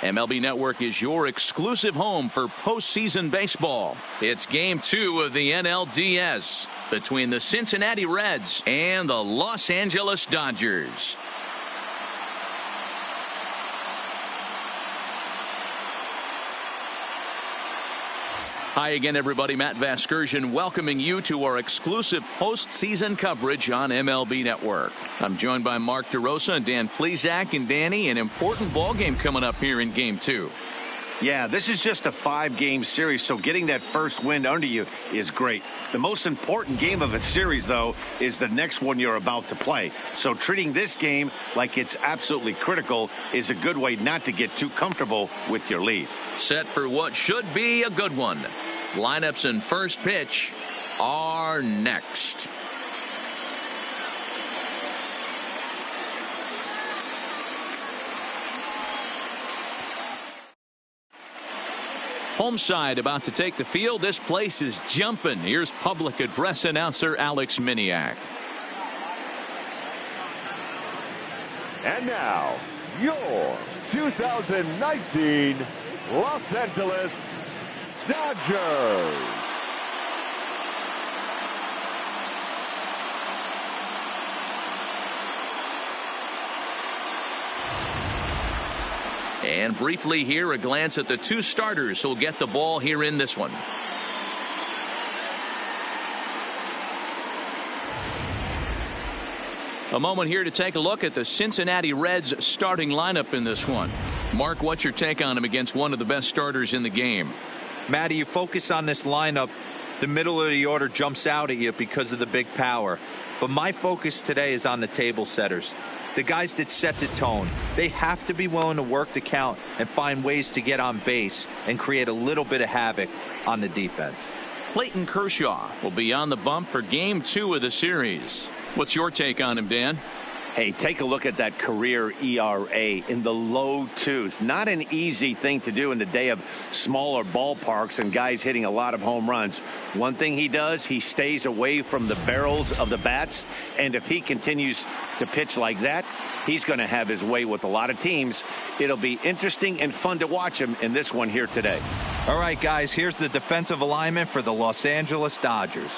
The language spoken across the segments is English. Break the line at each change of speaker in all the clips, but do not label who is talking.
MLB Network is your exclusive home for postseason baseball. It's Game 2 of the NLDS between the Cincinnati Reds and the Los Angeles Dodgers. Hi again, everybody. Matt Vasgersian welcoming you to our exclusive postseason coverage on MLB Network. I'm joined by Mark DeRosa and Dan Plesac. And Danny, an important ball game coming up here in Game 2.
Yeah, this is just a 5-game series, so getting that first win under you is great. The most important game of a series, though, is the next one you're about to play. So treating this game like it's absolutely critical is a good way not to get too comfortable with your lead.
Set for what should be a good one. Lineups and first pitch are next. Home side about to take the field. This place is jumping. Here's public address announcer Alex Miniak.
And now, your 2019 Los Angeles Dodgers.
And briefly here, a glance at the two starters who'll get the ball here in this one. A moment here to take a look at the Cincinnati Reds starting lineup in this one. Mark, what's your take on him against one of the best starters in the game?
Matty, you focus on this lineup, the middle of the order jumps out at you because of the big power. But my focus today is on the table setters. The guys that set the tone. They have to be willing to work the count and find ways to get on base and create a little bit of havoc on the defense.
Clayton Kershaw will be on the bump for Game 2 of the series. What's your take on him, Dan?
Hey, take a look at that career ERA in the low 2s. Not an easy thing to do in the day of smaller ballparks and guys hitting a lot of home runs. One thing he does, he stays away from the barrels of the bats. And if he continues to pitch like that, he's going to have his way with a lot of teams. It'll be interesting and fun to watch him in this one here today.
All right, guys, here's the defensive alignment for the Los Angeles Dodgers.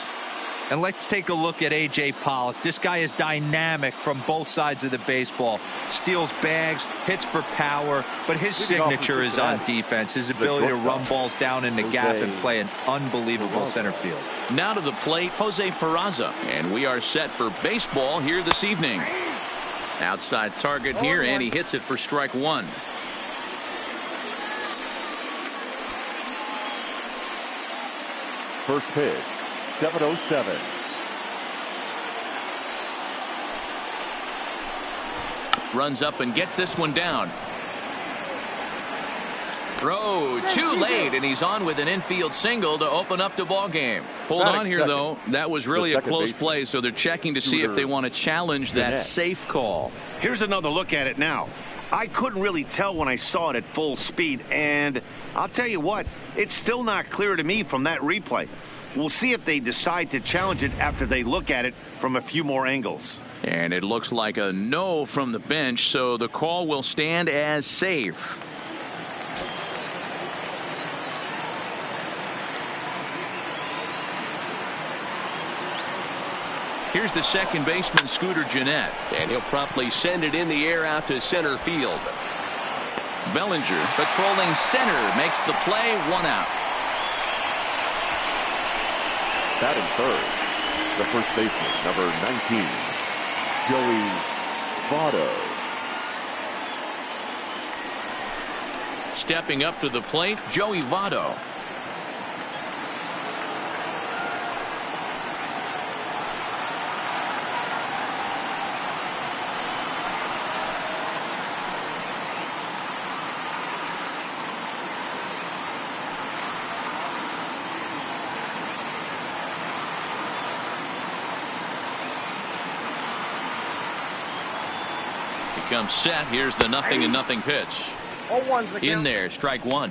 And let's take a look at A.J. Pollock. This guy is dynamic from both sides of the baseball. Steals bags, hits for power, but his signature is on defense. His ability to run balls down in the gap and play an unbelievable center field.
Now to the plate, Jose Peraza. And we are set for baseball here this evening. Outside target here, and he hits it for strike one.
First pitch. 7:07.
Runs up and gets this one down. Throw too late, and he's on with an infield single to open up the ball game. Hold on here, though. That was really a close play, so they're checking to see if they want to challenge that safe call.
Here's another look at it now. I couldn't really tell when I saw it at full speed, and I'll tell you what, it's still not clear to me from that replay. We'll see if they decide to challenge it after they look at it from a few more angles.
And it looks like a no from the bench, so the call will stand as safe. Here's the second baseman, Scooter Gennett, and he'll promptly send it in the air out to center field. Bellinger patrolling center makes the play, one out.
Batting third, the first baseman, number 19, Joey Votto.
Stepping up to the plate, Joey Votto. Comes set. Here's the 0-0 pitch. In there, strike one.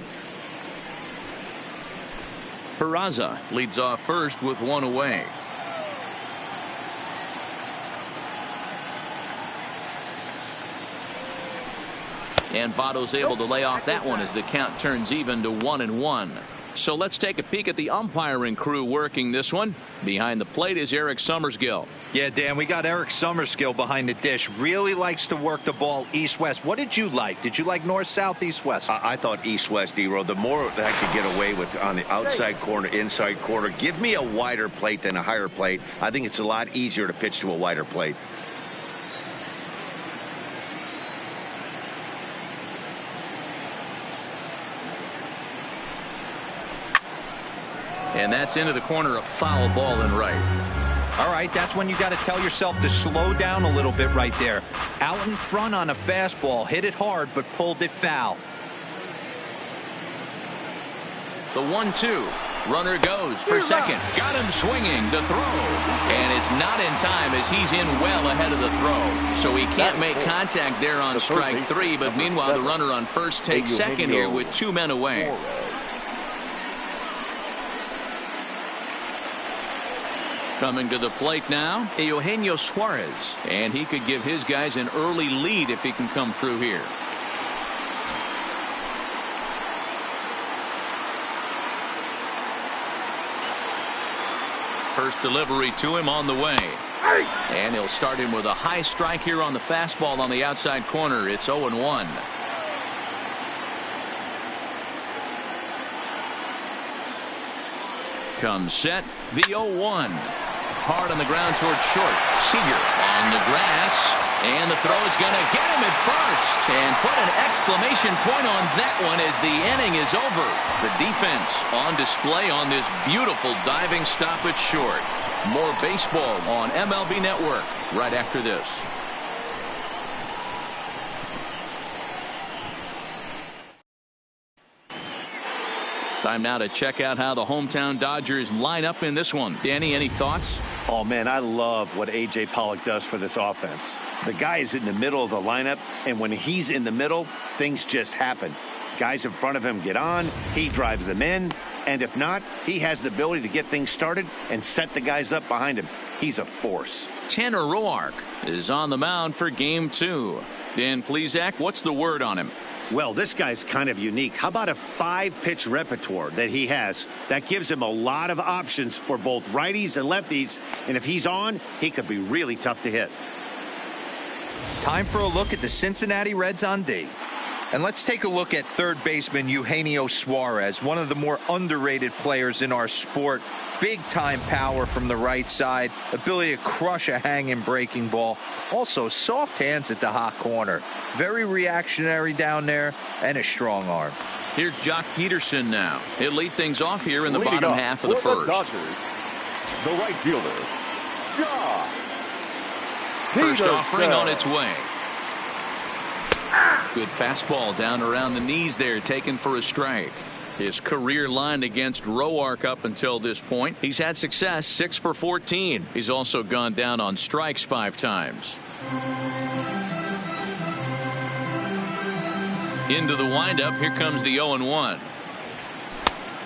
Peraza leads off first with one away. And Votto's able to lay off that one as the count turns even to 1-1. So let's take a peek at the umpiring crew working this one. Behind the plate is Eric Summersgill.
Yeah, Dan, we got Eric Summersgill behind the dish. Really likes to work the ball east-west. What did you like? Did you like north-south, east-west?
I thought east-west, D-Row. The more that I could get away with on the outside corner, inside corner, give me a wider plate than a higher plate. I think it's a lot easier to pitch to a wider plate.
And that's into the corner, a foul ball and right.
All right, that's when you got to tell yourself to slow down a little bit right there. Out in front on a fastball, hit it hard, but pulled it foul.
The 1-2. Runner goes for second. Got him swinging to throw. And it's not in time as he's in well ahead of the throw. So he can't make contact there on strike three. But meanwhile, the runner on first takes second here with 2 men away. Coming to the plate now, Eugenio Suarez. And he could give his guys an early lead if he can come through here. First delivery to him on the way. And he'll start him with a high strike here on the fastball on the outside corner. It's 0-1. Comes set, the 0-1. Hard on the ground towards short. Seager on the grass. And the throw is going to get him at first. And put an exclamation point on that one as the inning is over. The defense on display on this beautiful diving stop at short. More baseball on MLB Network right after this. Time now to check out how the hometown Dodgers line up in this one. Danny, any thoughts?
Oh, man, I love what A.J. Pollock does for this offense. The guy is in the middle of the lineup, and when he's in the middle, things just happen. Guys in front of him get on, he drives them in, and if not, he has the ability to get things started and set the guys up behind him. He's a force.
Tanner Roark is on the mound for game 2. Dan Plesac, what's the word on him?
Well, this guy's kind of unique. How about a 5-pitch repertoire that he has? That gives him a lot of options for both righties and lefties. And if he's on, he could be really tough to hit.
Time for a look at the Cincinnati Reds on D. And let's take a look at third baseman Eugenio Suarez, one of the more underrated players in our sport. Big time power from the right side, ability to crush a hanging breaking ball. Also soft hands at the hot corner. Very reactionary down there and a strong arm.
Here's Jock Peterson now. He'll lead things off here in the
Leading
bottom
up
half of the
for
first.
Dodgers, the right fielder, Jock
First
Peterson.
offering on its way. Good fastball down around the knees there, taken for a strike. His career line against Roark up until this point. He's had success, 6 for 14. He's also gone down on strikes 5 times. Into the windup, here comes the 0-1.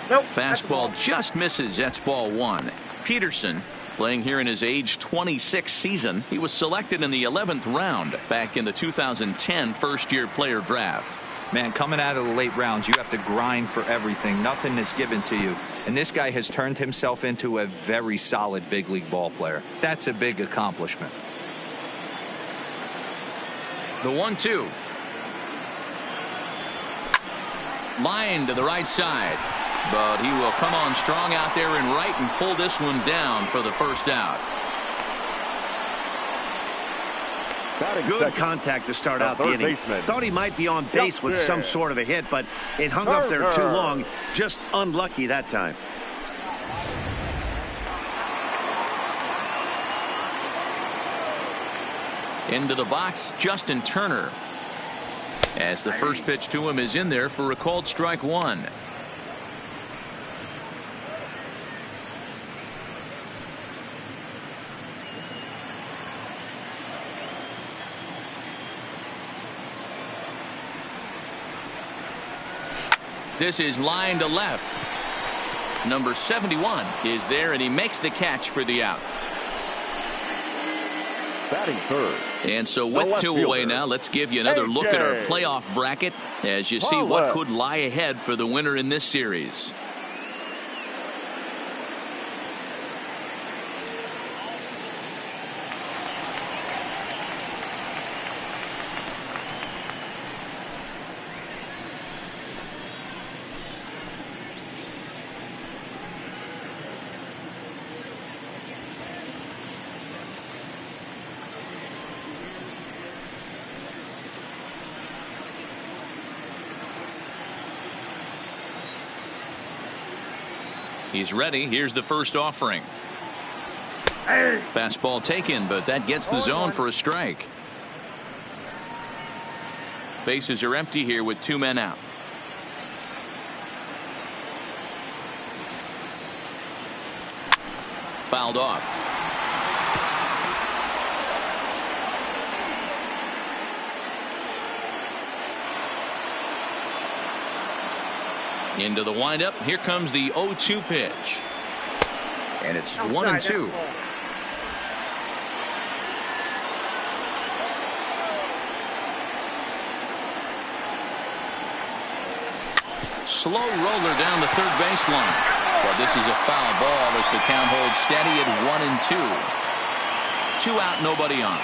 Fastball just misses. That's ball 1. Peterson playing here in his age 26 season. He was selected in the 11th round back in the 2010 first-year player draft.
Man, coming out of the late rounds, you have to grind for everything. Nothing is given to you. And this guy has turned himself into a very solid big league ball player. That's a big accomplishment.
The 1-2. Line to the right side. But he will come on strong out there in right and pull this one down for the first out.
Good contact to start out the inning. Thought he might be on base with some sort of a hit, but it hung up there too long. Just unlucky that time.
Into the box, Justin Turner. As the first pitch to him is in there for a called strike 1. This is line to left. Number 71 is there, and he makes the catch for the out.
Batting third.
And so with two away now, let's give you another look at our playoff bracket as you see what could lie ahead for the winner in this series. He's ready. Here's the first offering. Fastball taken, but that gets the zone for a strike. Bases are empty here with two men out. Fouled off. Into the windup. Here comes the 0-2 pitch. And it's 1-2. Slow roller down the third baseline. But this is a foul ball as the count holds steady at 1-2. 2 out, nobody on.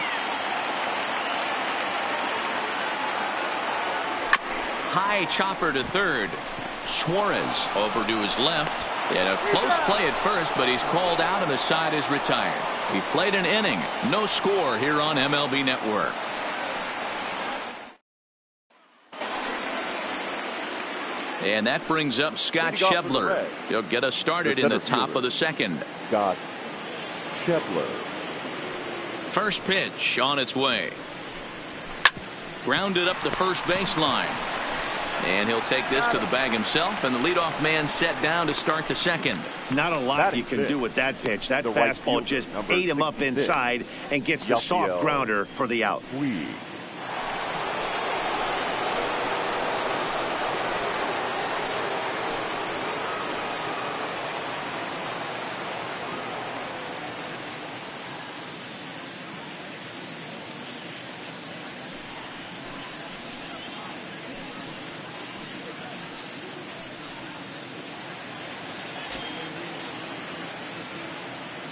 High chopper to third. Suarez over to his left. And a close play at first, but he's called out and the side is retired. He played an inning. No score here on MLB Network. And that brings up Scott Schebler. He'll get us started in the top of the second.
Scott Schebler.
First pitch on its way. Grounded up the first baseline. And he'll take this to the bag himself, and the leadoff man set down to start the second.
Not a lot you can do with that pitch. That fastball just ate him up inside and gets the soft grounder for the out.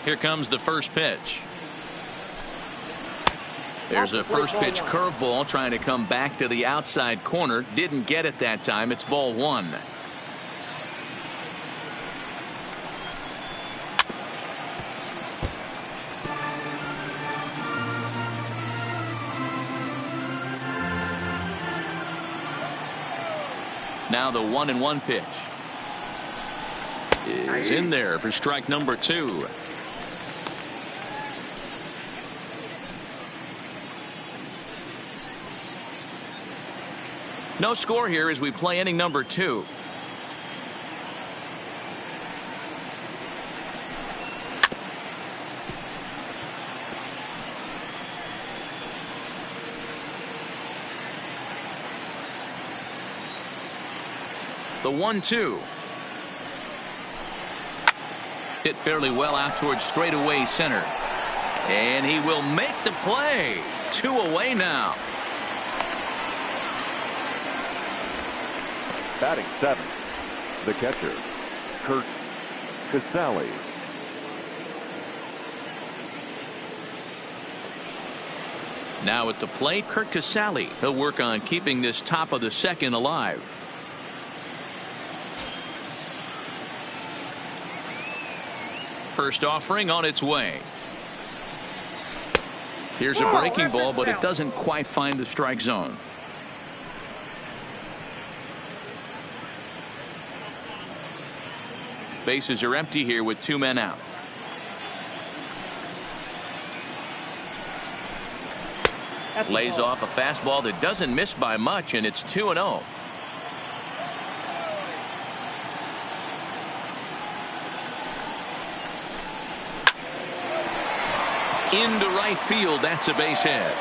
Here comes the first pitch. There's a first pitch curveball trying to come back to the outside corner. Didn't get it that time. It's ball one. Now the 1-1 pitch is in there for strike number 2. No score here as we play inning number 2. The 1-2. Hit fairly well out towards straightaway center. And he will make the play. 2 away now.
Batting 7, the catcher, Curt Casali.
Now at the plate, Curt Casali. He'll work on keeping this top of the second alive. First offering on its way. Here's a breaking ball, but it doesn't quite find the strike zone. Bases are empty here with 2 men out. Lays off a fastball that doesn't miss by much, and it's 2-0. Into right field. That's a base hit.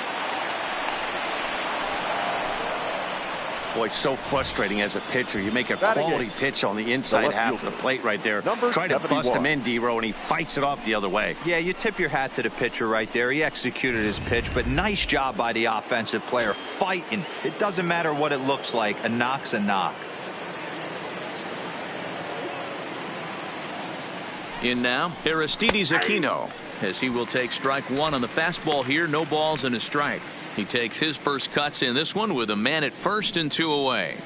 Boy, so frustrating as a pitcher. You make a
Batting
quality
eighth.
pitch on the inside
left
half of the
fielder.
plate right there.
Number
Try to bust
71.
him in, D-Row, and he fights it off the other way.
Yeah, you tip your hat to the pitcher right there. He executed his pitch, but nice job by the offensive player fighting. It doesn't matter what it looks like. A knock's a knock.
In now, Aristides Aquino, as he will take strike one on the fastball here. No balls and a strike. He takes his first cuts in this one with a man at first and 2 away.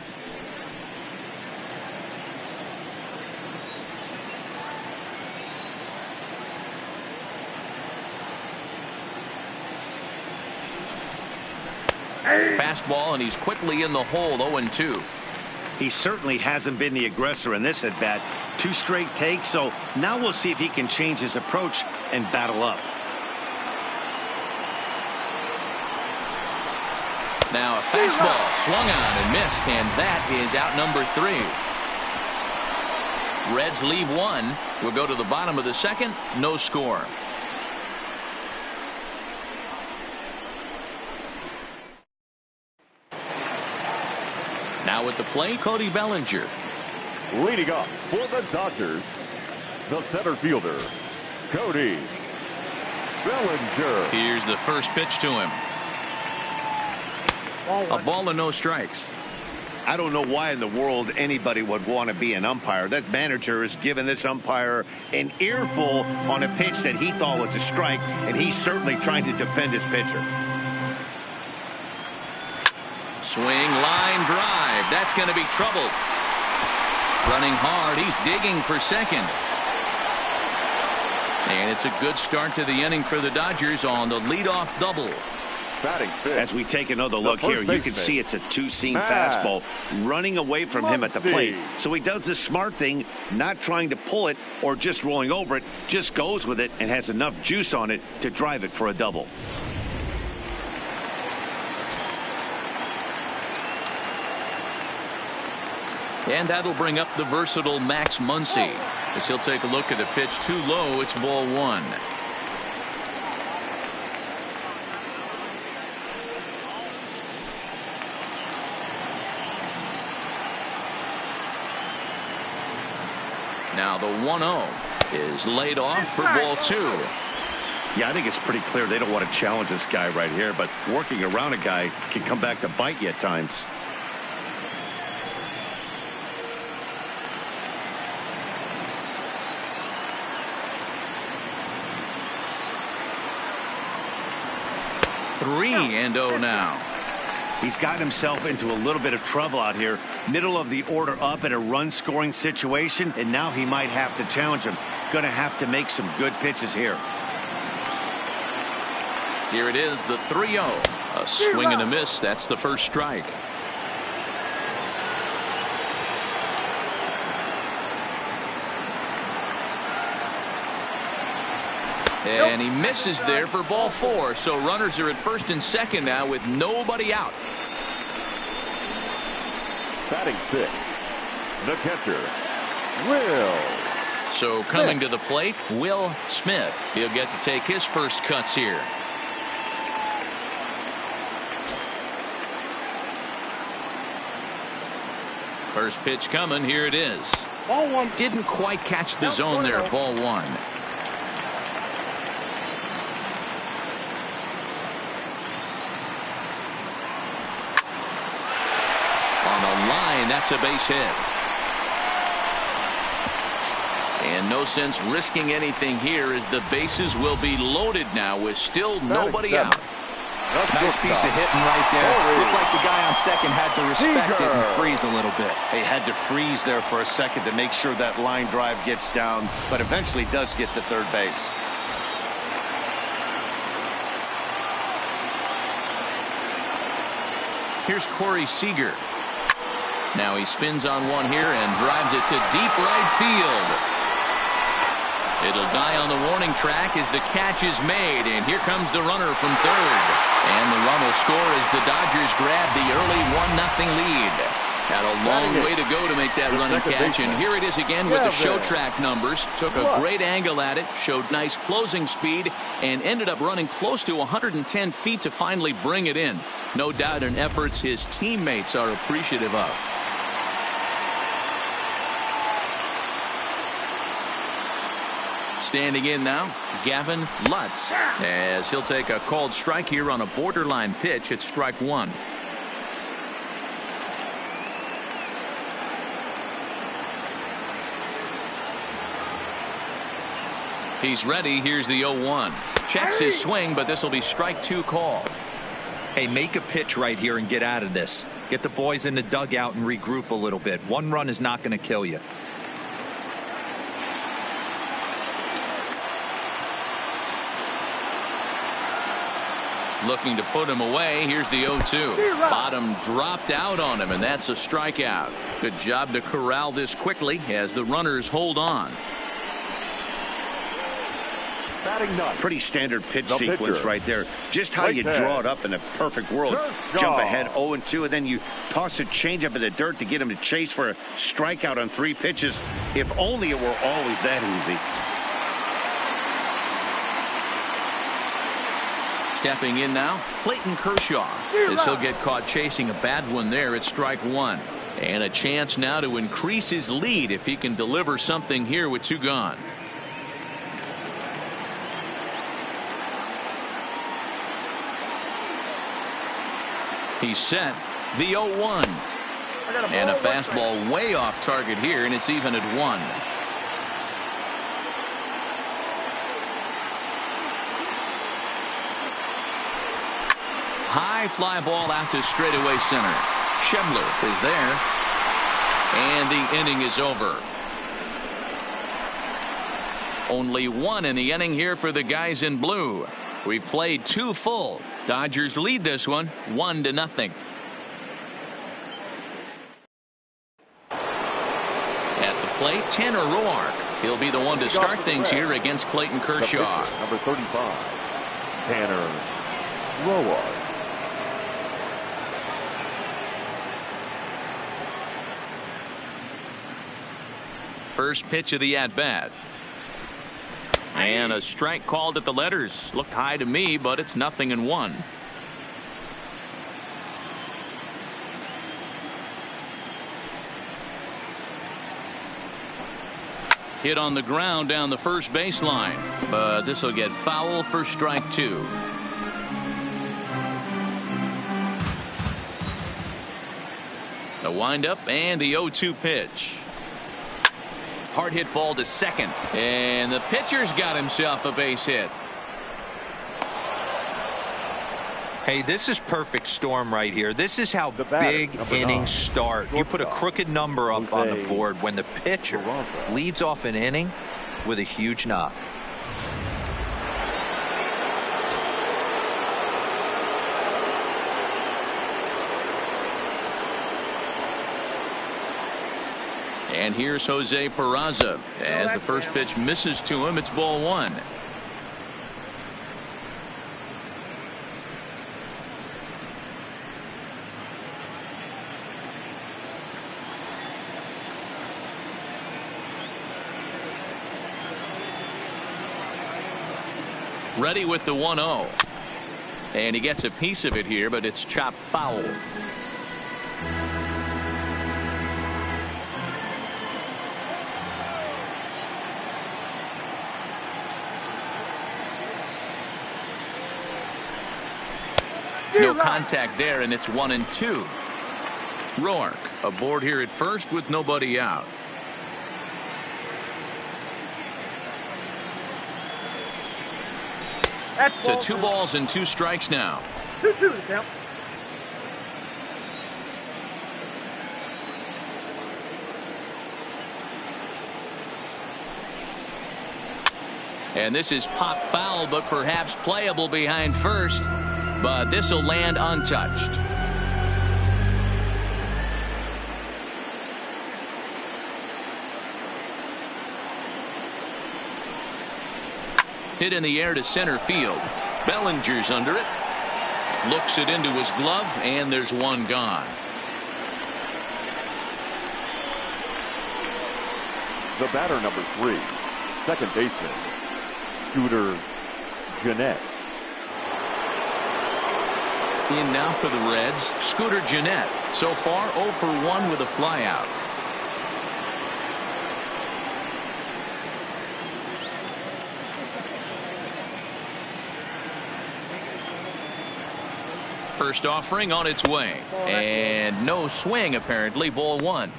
Fastball, and he's quickly in the hole. 0-2.
He certainly hasn't been the aggressor in this at bat. 2 straight takes, so now we'll see if he can change his approach and battle up.
Now a fastball swung on and missed, and that is out number 3. Reds leave one. We'll go to the bottom of the second. No score. Now at the plate, Cody Bellinger.
Leading off for the Dodgers, the center fielder, Cody Bellinger.
Here's the first pitch to him. A ball and no strikes.
I don't know why in the world anybody would want to be an umpire. That manager has given this umpire an earful on a pitch that he thought was a strike, and he's certainly trying to defend his pitcher.
Swing, line drive. That's going to be trouble. Running hard. He's digging for second. And it's a good start to the inning for the Dodgers on the leadoff double.
Batting fifth.
As we take another look here, you can see it's a 2-seam fastball running away from him at the plate. So he does the smart thing, not trying to pull it or just rolling over it, just goes with it and has enough juice on it to drive it for a double.
And that'll bring up the versatile Max Muncy, as he'll take a look at a pitch too low. It's ball 1. Now the 1-0 is laid off for ball 2.
Yeah, I think it's pretty clear they don't want to challenge this guy right here, but working around a guy can come back to bite you at times.
Three and 0 now.
He's got himself into a little bit of trouble out here. Middle of the order up in a run-scoring situation, and now he might have to challenge him. Going to have to make some good pitches here.
Here it is, the 3-0. A swing and a miss. That's the first strike. And he misses there for ball 4. So runners are at first and second now with nobody out.
Batting sixth, the catcher, Will.
So coming to the plate, Will Smith. He'll get to take his first cuts here. First pitch coming. Here it is.
Ball 1.
Didn't quite catch the zone there. Ball 1. That's a base hit. And no sense risking anything here as the bases will be loaded now with still nobody out.
Nice piece of hitting right there. Looked like the guy on second had to respect it and freeze a little bit.
He had to freeze there for a second to make sure that line drive gets down, but eventually does get to third base.
Here's Corey Seager. Now he spins on one here and drives it to deep right field. It'll die on the warning track as the catch is made, and here comes the runner from third. And the run will score as the Dodgers grab the early 1-0 lead. Had a long way to go to make that running catch, and here it is again with the show track numbers. Took a great angle at it, showed nice closing speed, and ended up running close to 110 feet to finally bring it in. No doubt in efforts his teammates are appreciative of. Standing in now, Gavin Lutz, as he'll take a called strike here on a borderline pitch at strike one. He's ready. Here's the 0-1. Checks his swing, but this will be strike two call.
Hey, make a pitch right here and get out of this. Get the boys in the dugout and regroup a little bit. One run is not going to kill you.
Looking to put him away. Here's the 0-2. Bottom dropped out on him, and that's a strikeout. Good job to corral this quickly as the runners hold on.
Pretty standard pitch sequence right there. Just how you draw it up in a perfect world. Jump ahead 0-2, and then you toss a changeup in the dirt to get him to chase for a strikeout on 3 pitches. If only it were always that easy.
Stepping in now, Clayton Kershaw, as he'll get caught chasing a bad one there at strike one. And a chance now to increase his lead if he can deliver something here with 2 gone. He's set. The 0-1. And a fastball way off target here, and it's even at 1. High fly ball out to straightaway center. Schebler is there. And the inning is over. Only 1 in the inning here for the guys in blue. We've played 2 full. Dodgers lead this one 1-0. At the plate, Tanner Roark. He'll be the one to start things here against Clayton Kershaw.
Number 35, Tanner Roark.
First pitch of the at-bat. And a strike called at the letters. Looked high to me, but it's 0-1. Hit on the ground down the first baseline, but this will get foul for strike 2. The windup and the 0-2 pitch. Hard hit ball to second, and the pitcher's got himself a base hit.
Hey, this is perfect storm right here. This is how big innings start. You put a crooked number up on the board when the pitcher leads off an inning with a huge knock.
And here's Jose Peraza. As the first pitch misses to him, it's ball 1. Ready with the 1-0. And he gets a piece of it here, but it's chopped foul. No contact there, and it's 1-2. Roark aboard here at first with nobody out. To 2 balls and 2 strikes now.
2-2 the count.
And this is pop foul, but perhaps playable behind first. But this will land untouched. Hit in the air to center field. Bellinger's under it. Looks it into his glove, and there's 1 gone.
The batter, number 3, second baseman, Scooter Gennett.
In now for the Reds, Scooter Gennett. So far 0 for 1 with a flyout. First offering on its way. And no swing apparently. Ball 1.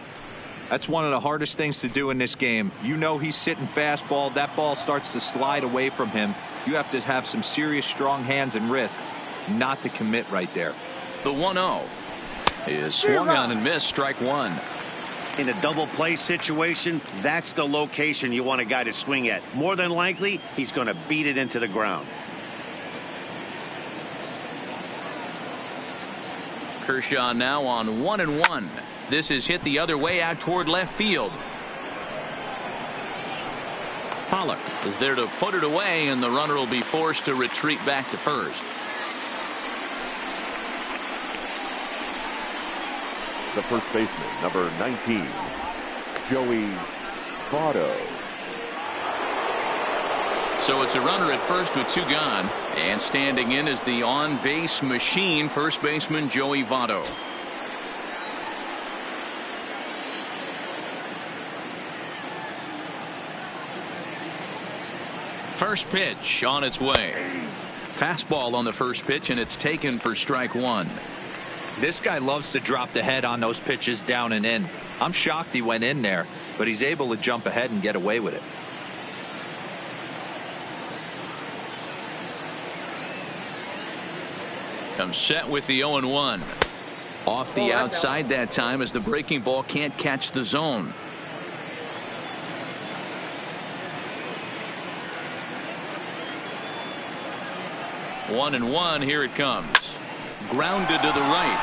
That's one of the hardest things to do in this game. You know he's sitting fastball. That ball starts to slide away from him. You have to have some serious strong hands and wrists not to commit right there.
The 1-0 is swung on and missed. Strike 1.
In a double play situation, that's the location you want a guy to swing at. More than likely, he's going to beat it into the ground.
Kershaw now on 1-1. This is hit the other way out toward left field. Pollock is there to put it away, and the runner will be forced to retreat back to first.
The first baseman, number 19, Joey Votto.
So it's a runner at first with 2 gone, and standing in is the on-base machine, first baseman Joey Votto. First pitch on its way. Fastball on the first pitch, and it's taken for strike 1.
This guy loves to drop the head on those pitches down and in. I'm shocked he went in there, but he's able to jump ahead and get away with it.
Comes set with the 0-1. Off the outside that time as the breaking ball can't catch the zone. One and one. Here it comes. Grounded to the right.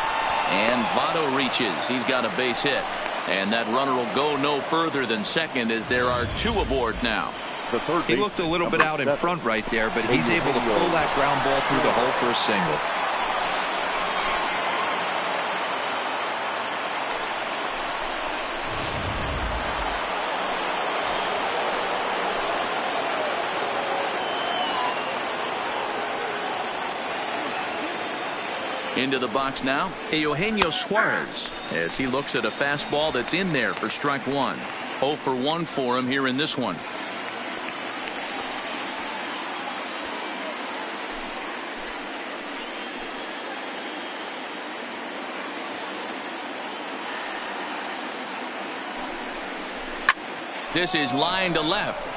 And Votto reaches. He's got a base hit. And that runner will go no further than second as there are 2 aboard now.
He looked a little bit out in front right there, but he's able to pull that ground ball through the hole for a single.
Into the box now, Eugenio Suarez, as he looks at a fastball that's in there for strike 1. 0 for 1 for him here in this one. This is line to left.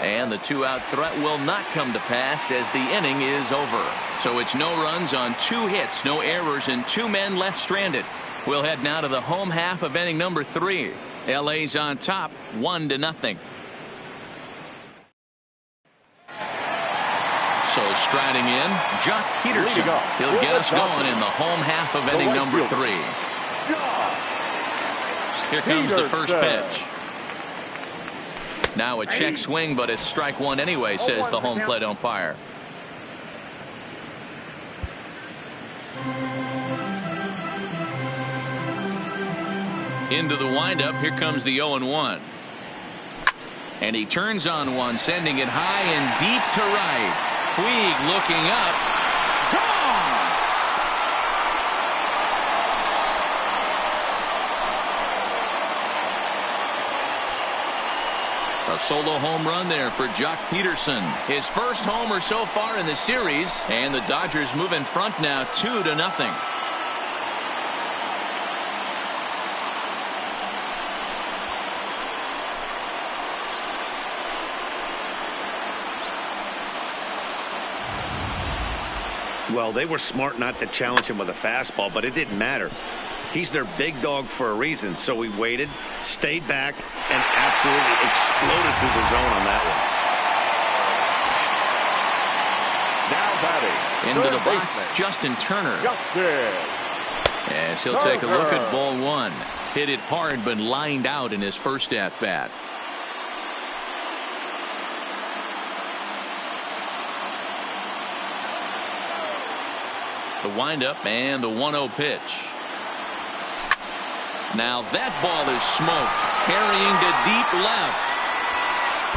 And the 2-out threat will not come to pass as the inning is over. So it's no runs on 2 hits, no errors, and 2 men left stranded. We'll head now to the home half of inning number 3. LA's on top, 1-0. So striding in, Jock Peterson. He'll get us going in the home half of inning number 3. Here comes the first pitch. Now a check swing, but it's strike 1 anyway, says the home plate umpire. Into the windup. Here comes the 0-1. And he turns on one, sending it high and deep to right. Puig looking up. A solo home run there for Jock Peterson. His first homer so far in the series, and the Dodgers move in front now 2-0.
Well, they were smart not to challenge him with a fastball, but it didn't matter. He's their big dog for a reason, so he waited, stayed back, and absolutely exploded through the zone on that
Now batting.
Into the box, Justin Turner. As he'll take a look at ball 1. Hit it hard, but lined out in his first at-bat. The windup and the 1-0 pitch. Now that ball is smoked, carrying to deep left.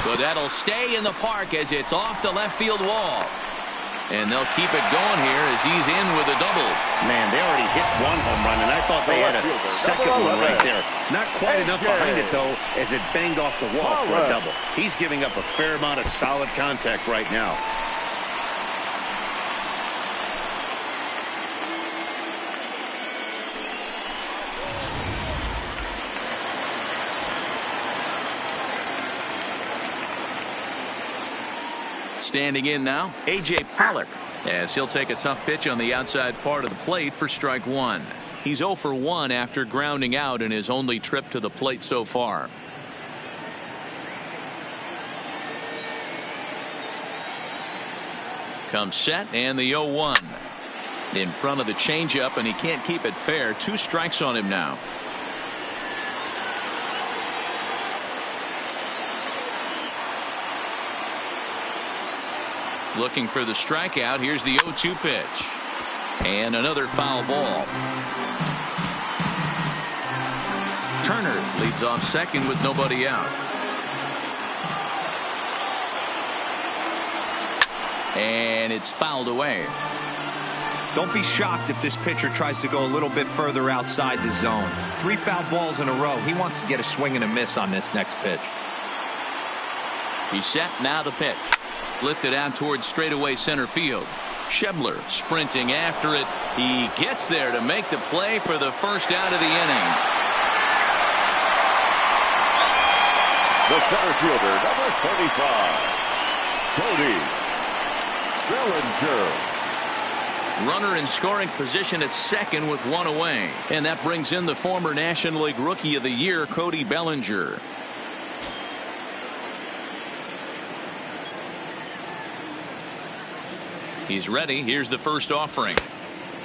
But that'll stay in the park as it's off the left field wall. And they'll keep it going here as he's in with a double.
Man, they already hit one home run, and I thought they had a second one right there. Not quite enough behind it, though, as it banged off the wall for a double. He's giving up a fair amount of solid contact right now.
Standing in now, A.J. Pollock, as he'll take a tough pitch on the outside part of the plate for strike one. He's 0 for 1 after grounding out in his only trip to the plate so far. Comes set and the 0-1. In front of the changeup, and he can't keep it fair. 2 strikes on him now. Looking for the strikeout. Here's the 0-2 pitch. And another foul ball. Turner leads off second with nobody out. And it's fouled away.
Don't be shocked if this pitcher tries to go a little bit further outside the zone. 3 foul balls in a row. He wants to get a swing and a miss on this next pitch.
He's set. Now the pitch. Lifted out towards straightaway center field. Schebler sprinting after it. He gets there to make the play for the first out of the inning.
The center fielder, number 35, Cody Bellinger.
Runner in scoring position at second with 1 away. And that brings in the former National League Rookie of the Year, Cody Bellinger. He's ready. Here's the first offering.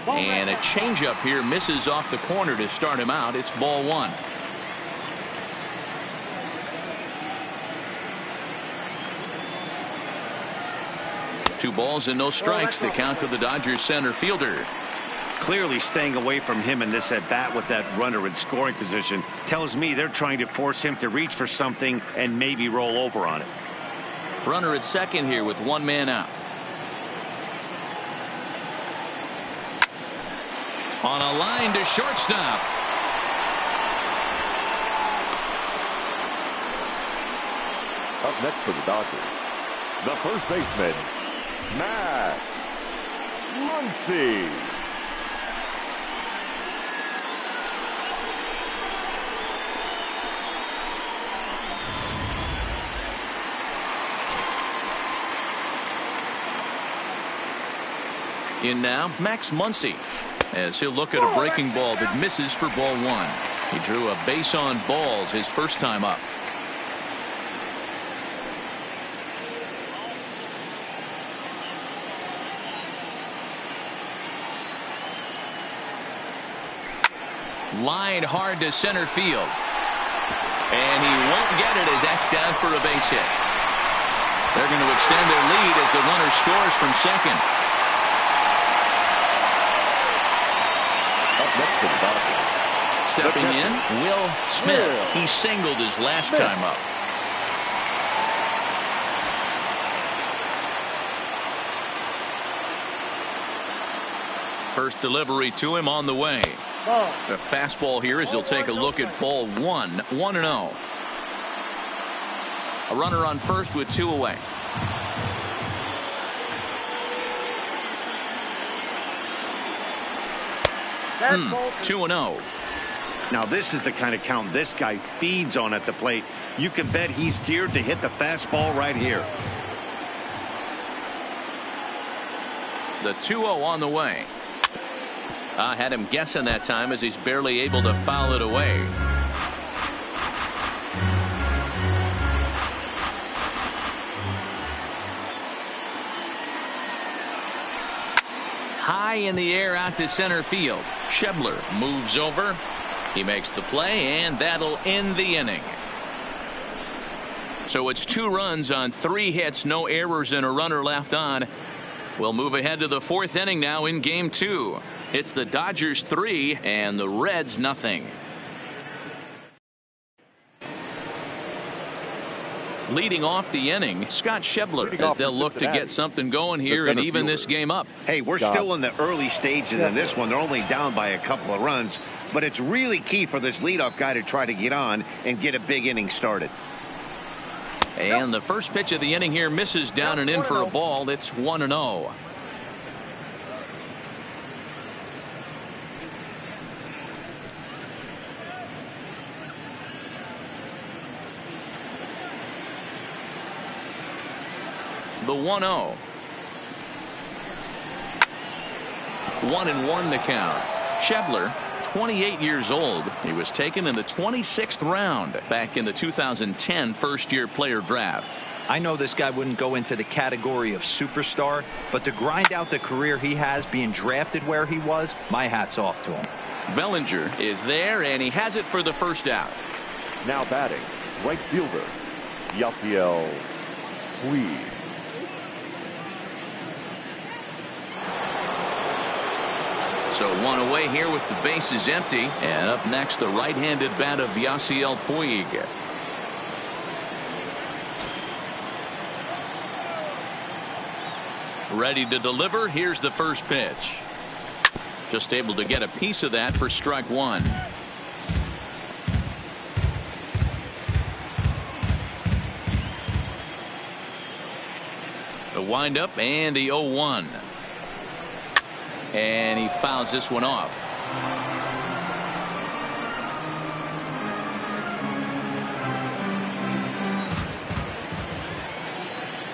And a changeup here misses off the corner to start him out. It's ball 1. Two balls and no strikes. The count to the Dodgers center fielder.
Clearly staying away from him in this at bat with that runner in scoring position tells me they're trying to force him to reach for something and maybe roll over on it.
Runner at second here with 1 man out. On a line to shortstop.
Up next for the Dodgers, the first baseman, Max Muncy.
In now, Max Muncy, as he'll look at a breaking ball that misses for ball 1. He drew a base on balls his first time up. Lined hard to center field. And he won't get it as that's down for a base hit. They're going to extend their lead as the runner scores from second.
Up next for the Dodgers,
Stepping in, Will Smith. He singled his last time up. First delivery to him on the way. The fastball here as he'll take a look at ball 1. 1-0. A runner on first with 2 away.
Hmm.
2-0.
Now this is the kind of count this guy feeds on at the plate. You can bet he's geared to hit the fastball right here.
The 2-0 on the way. I had him guessing that time as he's barely able to foul it away. High in the air out to center field. Schebler moves over. He makes the play, and that'll end the inning. So it's 2 runs on 3 hits, no errors, and a runner left on. We'll move ahead to the 4th inning now in game 2. It's the Dodgers 3 and the Reds nothing. Leading off the inning, Scott Schebler, as they'll look to get something going here and even this game up.
Hey, we're still in the early stages in this one. They're only down by a couple of runs, but it's really key for this leadoff guy to try to get on and get a big inning started.
And the first pitch of the inning here misses down and in for a ball. It's 1-0. The 1-0. 1-1 the count. Schebler, 28 years old. He was taken in the 26th round back in the 2010 first-year player draft.
I know this guy wouldn't go into the category of superstar, but to grind out the career he has being drafted where he was, my hat's off to him.
Bellinger is there, and he has it for the first out.
Now batting, right fielder, Yasiel Puig.
So one away here with the bases empty. And up next, the right-handed bat of Yasiel Puig. Ready to deliver. Here's the first pitch. Just able to get a piece of that for strike one. The windup and the 0-1. And he fouls this one off.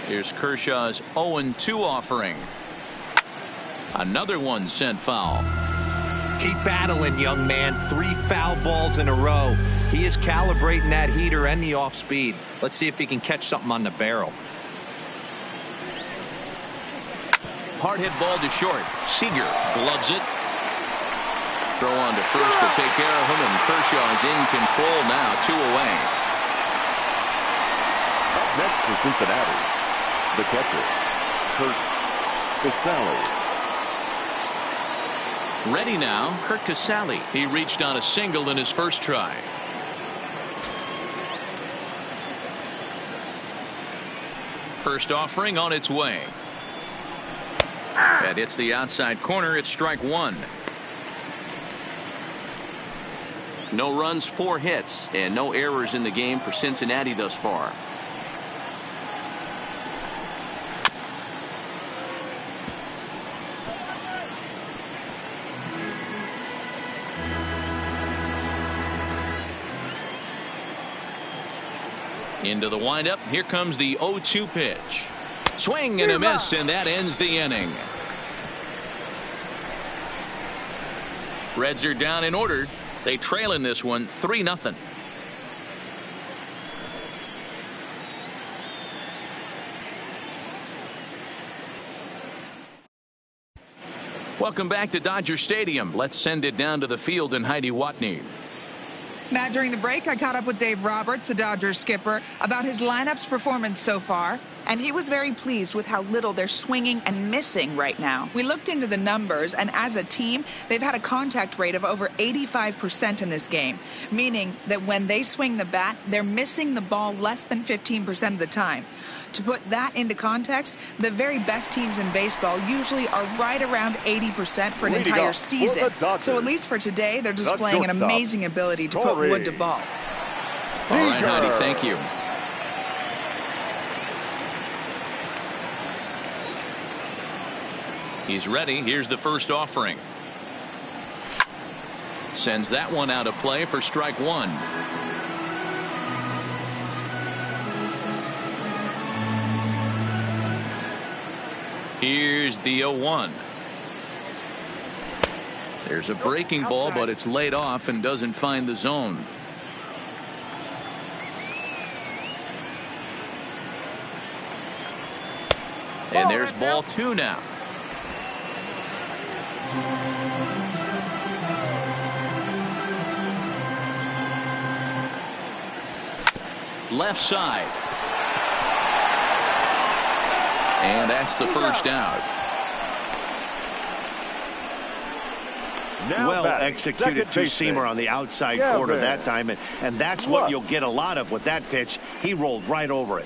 Here's Kershaw's 0-2 offering. Another one sent foul.
Keep battling, young man. 3 foul balls in a row. He is calibrating that heater and the off speed. Let's see if he can catch something on the barrel.
Hard hit ball to short. Seager gloves it. Throw on to first to take care of him, and Kershaw is in control now. 2 away.
Up next for Cincinnati, the catcher, Kurt Casale.
Ready now, Kurt Casale. He reached on a single in his first try. First offering on its way. That hits the outside corner. It's strike one. No runs, 4 hits, and no errors in the game for Cincinnati thus far. Into the windup. Here comes the 0-2 pitch. Swing and a miss, and that ends the inning. Reds are down in order. They trail in this one 3-0. Welcome back to Dodger Stadium. Let's send it down to the field in Heidi Watney.
Matt, during the break, I caught up with Dave Roberts, the Dodgers skipper, about his lineup's performance so far, and he was very pleased with how little they're swinging and missing right now. We looked into the numbers, and as a team, they've had a contact rate of over 85% in this game, meaning that when they swing the bat, they're missing the ball less than 15% of the time. To put that into context, the very best teams in baseball usually are right around 80% for an entire season. So at least for today, they're displaying an amazing ability to put wood to ball.
All right, Heidi, thank you. He's ready. Here's the first offering. Sends that one out of play for strike one. Here's the 0-1. There's a breaking ball, but it's laid off and doesn't find the zone. And there's ball 2 now. Left side. And that's the first out.
Now
Well
batting,
executed
second
two-seamer
baseman.
on the outside
Yeah,
corner
man.
that time, and that's what you'll get a lot of with that pitch. He rolled right over it.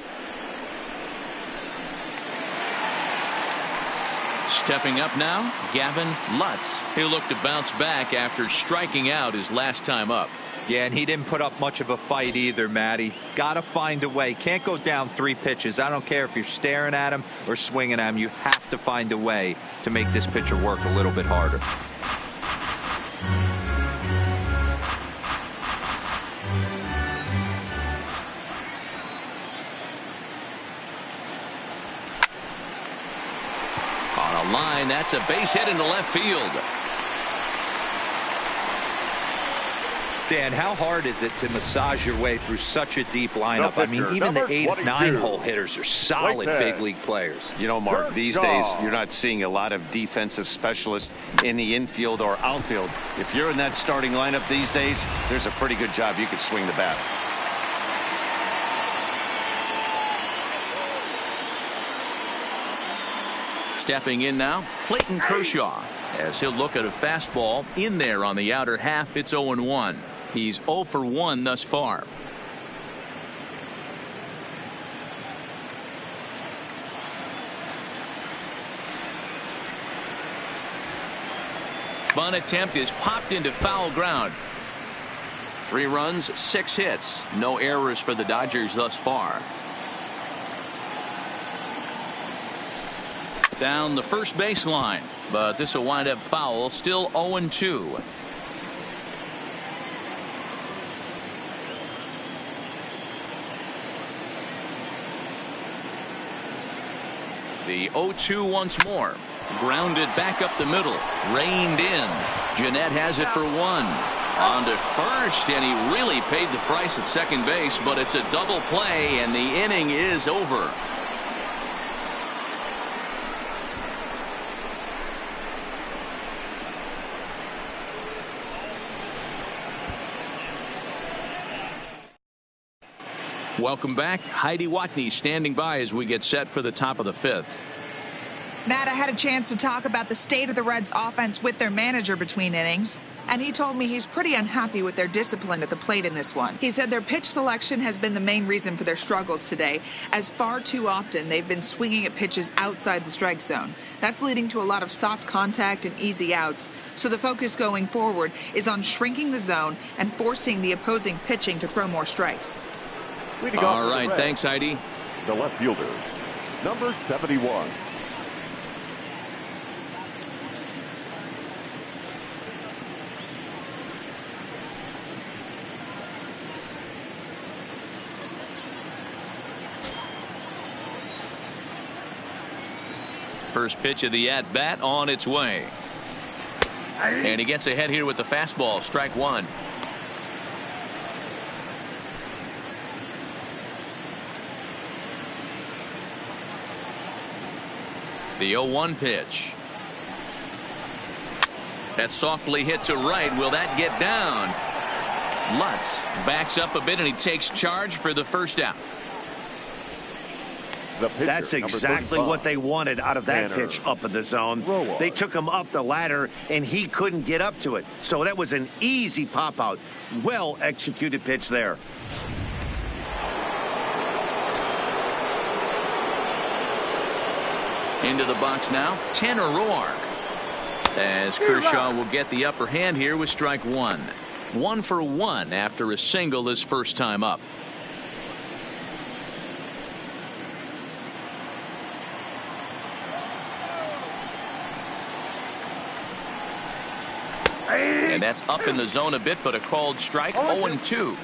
Stepping up now, Gavin Lutz. He'll look to bounce back after striking out his last time up.
Yeah, and he didn't put up much of a fight either, Matty. Got to find a way. Can't go down 3 pitches. I don't care if you're staring at him or swinging at him. You have to find a way to make this pitcher work a little bit harder.
On a line, that's a base hit into left field.
Dan, how hard is it to massage your way through such a deep lineup? I mean, even the 8 and 9 hole hitters are solid big league players.
You know, Mark, these days you're not seeing a lot of defensive specialists in the infield or outfield. If you're in that starting lineup these days, there's a pretty good job you could swing the bat.
Stepping in now, Clayton Kershaw, as he'll look at a fastball in there on the outer half. It's 0-1. He's 0 for 1 thus far. Bunt attempt is popped into foul ground. 3 runs, 6 hits. No errors for the Dodgers thus far. Down the first baseline, but this will wind up foul. Still 0-2. The 0-2 once more. Grounded back up the middle. Reined in. Jeanette has it for 1. On to first, and he really paid the price at second base, but it's a double play, and the inning is over. Welcome back. Heidi Watney standing by as we get set for the top of the 5th.
Matt, I had a chance to talk about the state of the Reds offense with their manager between innings, and he told me he's pretty unhappy with their discipline at the plate in this one. He said their pitch selection has been the main reason for their struggles today, as far too often they've been swinging at pitches outside the strike zone. That's leading to a lot of soft contact and easy outs, so the focus going forward is on shrinking the zone and forcing the opposing pitching to throw more strikes.
All right, thanks, Heidi.
The left fielder, number 71.
First pitch of the at-bat on its way. And he gets ahead here with the fastball. Strike 1. The 0-1 pitch. That's softly hit to right. Will that get down? Lutz backs up a bit, and he takes charge for the first out.
That's exactly what they wanted out of that pitch up in the zone. They took him up the ladder, and he couldn't get up to it. So that was an easy pop-out. Well-executed pitch there.
Into the box now, Tanner Roark. As Kershaw will get the upper hand here with strike 1. 1 for 1 after a single his first time up. And that's up in the zone a bit, but a called strike. 0-2.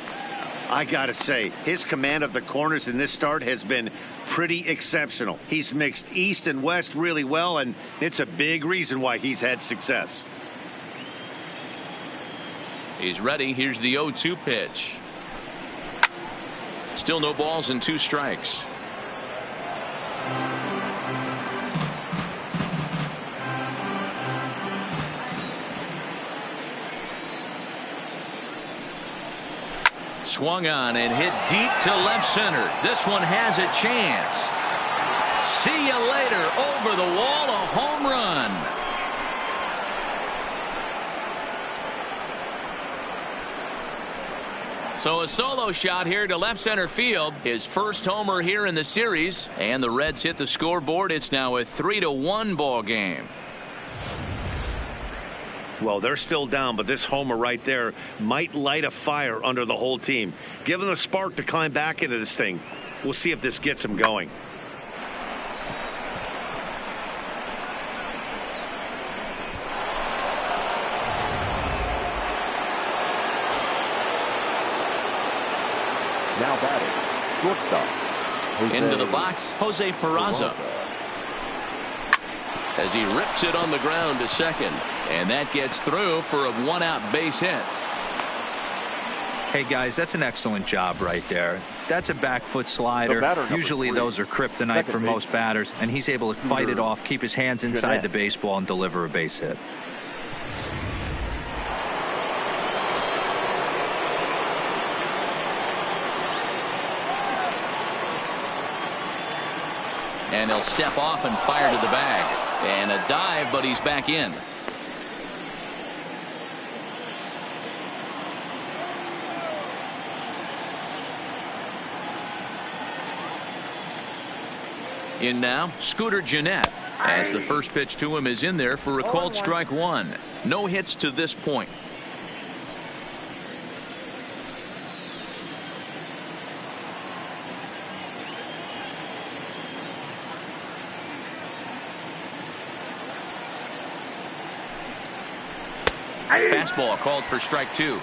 I gotta say, his command of the corners in this start has been pretty exceptional. He's mixed east and west really well, and it's a big reason why he's had success.
He's ready. Here's the 0-2 pitch. Still no balls and 2 strikes. Swung on and hit deep to left center. This one has a chance. See you later. Over the wall, a home run. So a solo shot here to left center field. His first homer here in the series. And the Reds hit the scoreboard. It's now a 3-1 ball game.
Well, they're still down, but this homer right there might light a fire under the whole team. Give them a spark to climb back into this thing. We'll see if this gets them going.
Now batting, shortstop.
Into the box, Jose Peraza. As he rips it on the ground to second. And that gets through for a one-out base hit.
Hey, guys, that's an excellent job right there. That's a back foot slider. Usually those are kryptonite for most batters, and he's able to fight it off, keep his hands inside the baseball, and deliver a base hit.
And he'll step off and fire to the bag. And a dive, but he's back in. In now, Scooter Gennett, as the first pitch to him is in there for a called strike one. No hits to this point. Fastball called for strike two.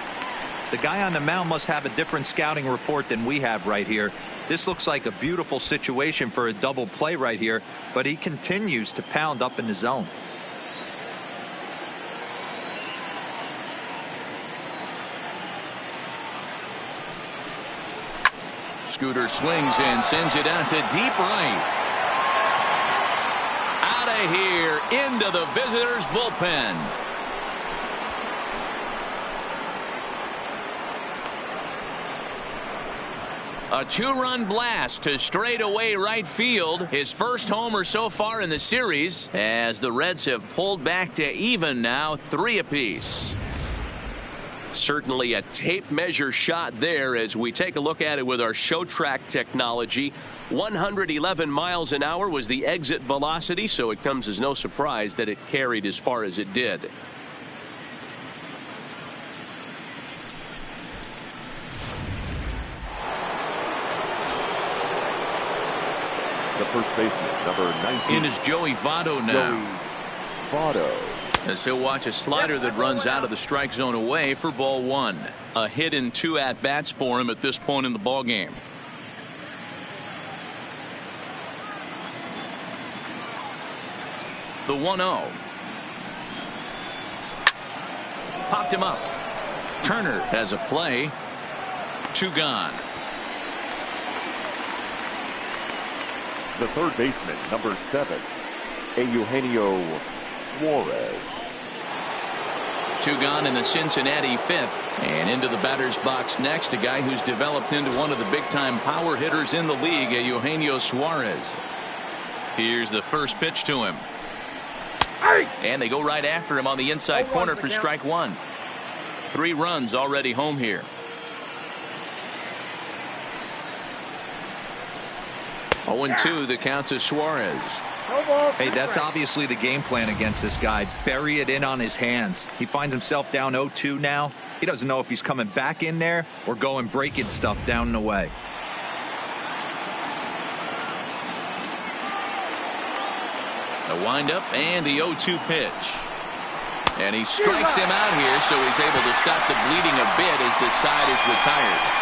The guy on the mound must have a different scouting report than we have right here. This looks like a beautiful situation for a double play right here, but he continues to pound up in the zone.
Scooter swings and sends it out to deep right. Out of here into the visitors' bullpen. A two-run blast to straightaway right field. His first homer so far in the series, as the Reds have pulled back to even now, 3 apiece. Certainly a tape measure shot there as we take a look at it with our show track technology. 111 miles an hour was the exit velocity, so it comes as no surprise that it carried as far as it did.
The first baseman, number 19.
In is Joey Votto now.
Votto.
As he'll watch a slider that runs out of the strike zone away for ball one. A hit in 2 at-bats for him at this point in the ball game. The 1-0. Popped him up. Turner has a play. 2 gone.
The third baseman, number 7, Eugenio Suarez.
2 gone in the Cincinnati 5th. And into the batter's box next, a guy who's developed into one of the big-time power hitters in the league, Eugenio Suarez. Here's the first pitch to him. And they go right after him on the inside corner for strike one. 3 runs already home here. 0-2 the count to Suarez.
Hey, that's obviously the game plan against this guy. Bury it in on his hands. He finds himself down 0-2 now. He doesn't know if he's coming back in there or going breaking stuff down and away.
The windup and the 0-2 pitch. And he strikes him out here, so he's able to stop the bleeding a bit as the side is retired.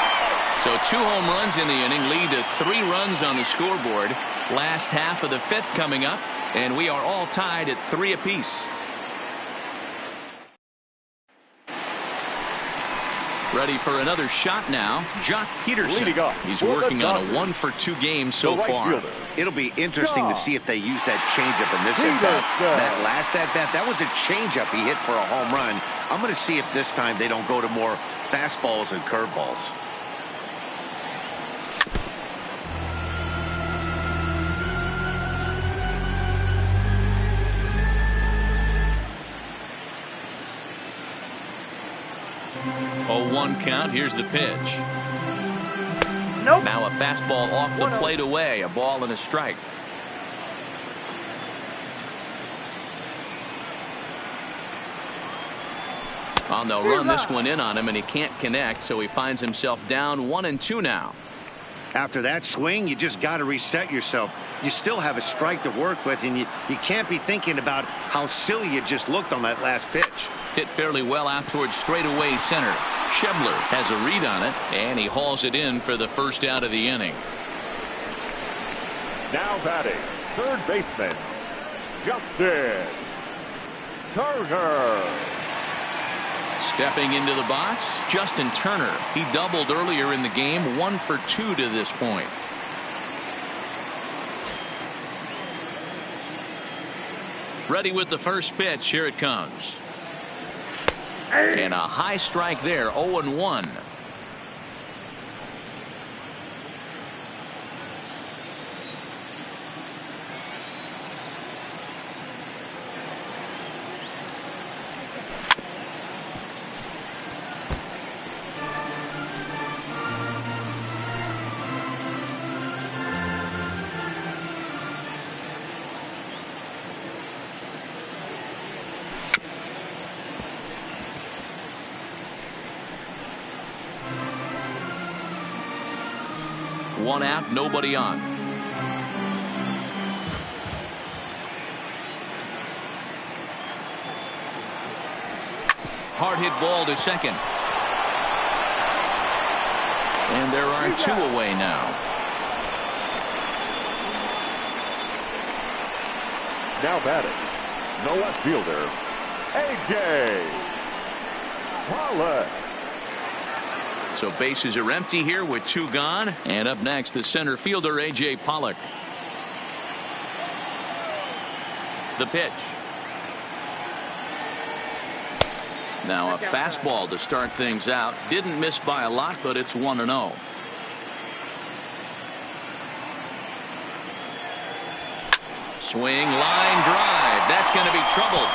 So 2 home runs in the inning lead to 3 runs on the scoreboard. Last half of the 5th coming up, and we are all tied at 3 apiece. Ready for another shot now, Jock Peterson. He's working on a 1-for-2 game so far.
It'll be interesting to see if they use that changeup in this at-bat. That last at-bat, that was a changeup he hit for a home run. I'm going to see if this time they don't go to more fastballs and curveballs.
0-1 count. Here's the pitch.
Nope.
Now a fastball off the plate away. A ball and a strike. Well, they'll run this one in on him, and he can't connect, so he finds himself down 1-2 now.
After that swing, you just got to reset yourself. You still have a strike to work with, and you can't be thinking about how silly you just looked on that last pitch.
Hit fairly well out towards straightaway center. Schebler has a read on it, and he hauls it in for the first out of the inning.
Now batting, third baseman, Justin Turner.
Stepping into the box, Justin Turner. He doubled earlier in the game, 1 for 2 to this point. Ready with the first pitch. Here it comes. And a high strike there, 0-1. One out, nobody on. Hard hit ball to second. And there are 2 away now.
Now batting, the left fielder, A.J. Pollock.
So bases are empty here with 2 gone. And up next, the center fielder, A.J. Pollock. The pitch. Now a fastball to start things out. Didn't miss by a lot, but it's 1-0. Swing, line drive. That's going to be trouble.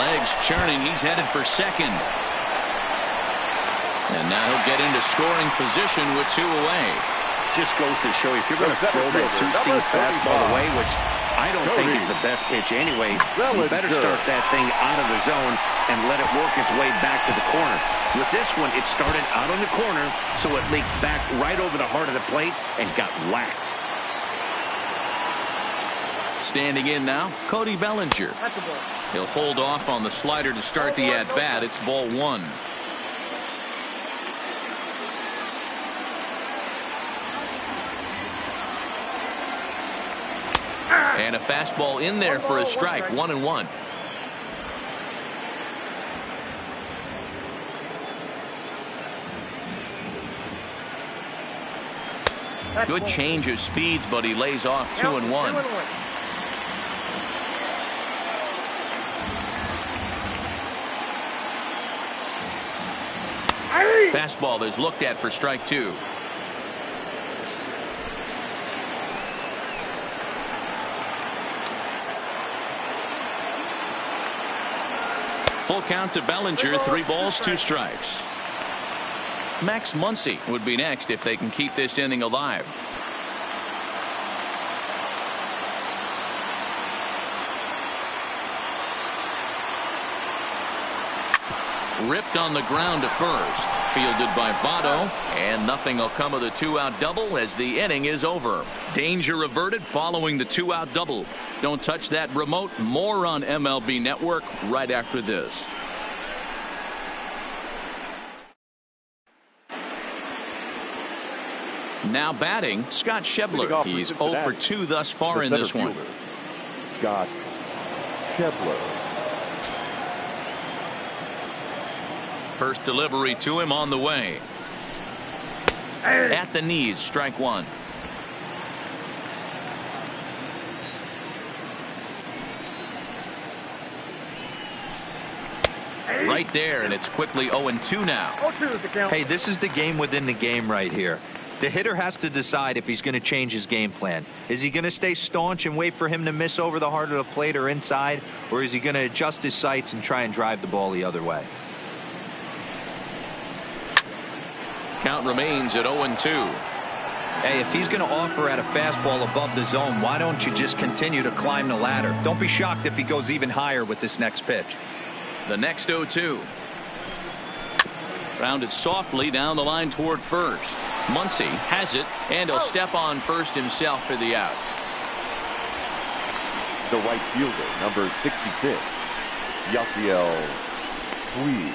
Legs churning. He's headed for second. And now he'll get into scoring position with 2 away.
Just goes to show you, if you're going to throw that two-seam fastball away, which I don't think is the best pitch anyway, you better start that thing out of the zone and let it work its way back to the corner. With this one, it started out on the corner, so it leaked back right over the heart of the plate and got whacked.
Standing in now, Cody Bellinger. He'll hold off on the slider to start the at-bat. It's ball 1. And a fastball in there for a strike. 1-1. Good change of speeds, but he lays off 2-1. Fastball is looked at for strike 2. Full count to Bellinger. 3 balls, 2 strikes. Max Muncy would be next if they can keep this inning alive. Ripped on the ground to first. Fielded by Votto. And nothing will come of the 2-out double as the inning is over. Danger averted following the 2-out double. Don't touch that remote. More on MLB Network right after this. Now batting, Scott Schebler. He's 0 for 2 thus far in this one.
Scott Schebler.
First delivery to him on the way. At the knees, strike 1. Right there, and it's quickly 0-2 now.
Hey, this is the game within the game right here. The hitter has to decide if he's going to change his game plan. Is he going to stay staunch and wait for him to miss over the heart of the plate or inside, or is he going to adjust his sights and try and drive the ball the other way?
Count remains at 0-2.
Hey, if he's going to offer at a fastball above the zone, why don't you just continue to climb the ladder? Don't be shocked if he goes even higher with this next pitch.
The next 0-2. Grounded softly down the line toward first. Muncy has it, and he'll step on first himself for the out.
The right fielder, number 66, Yasiel Puig.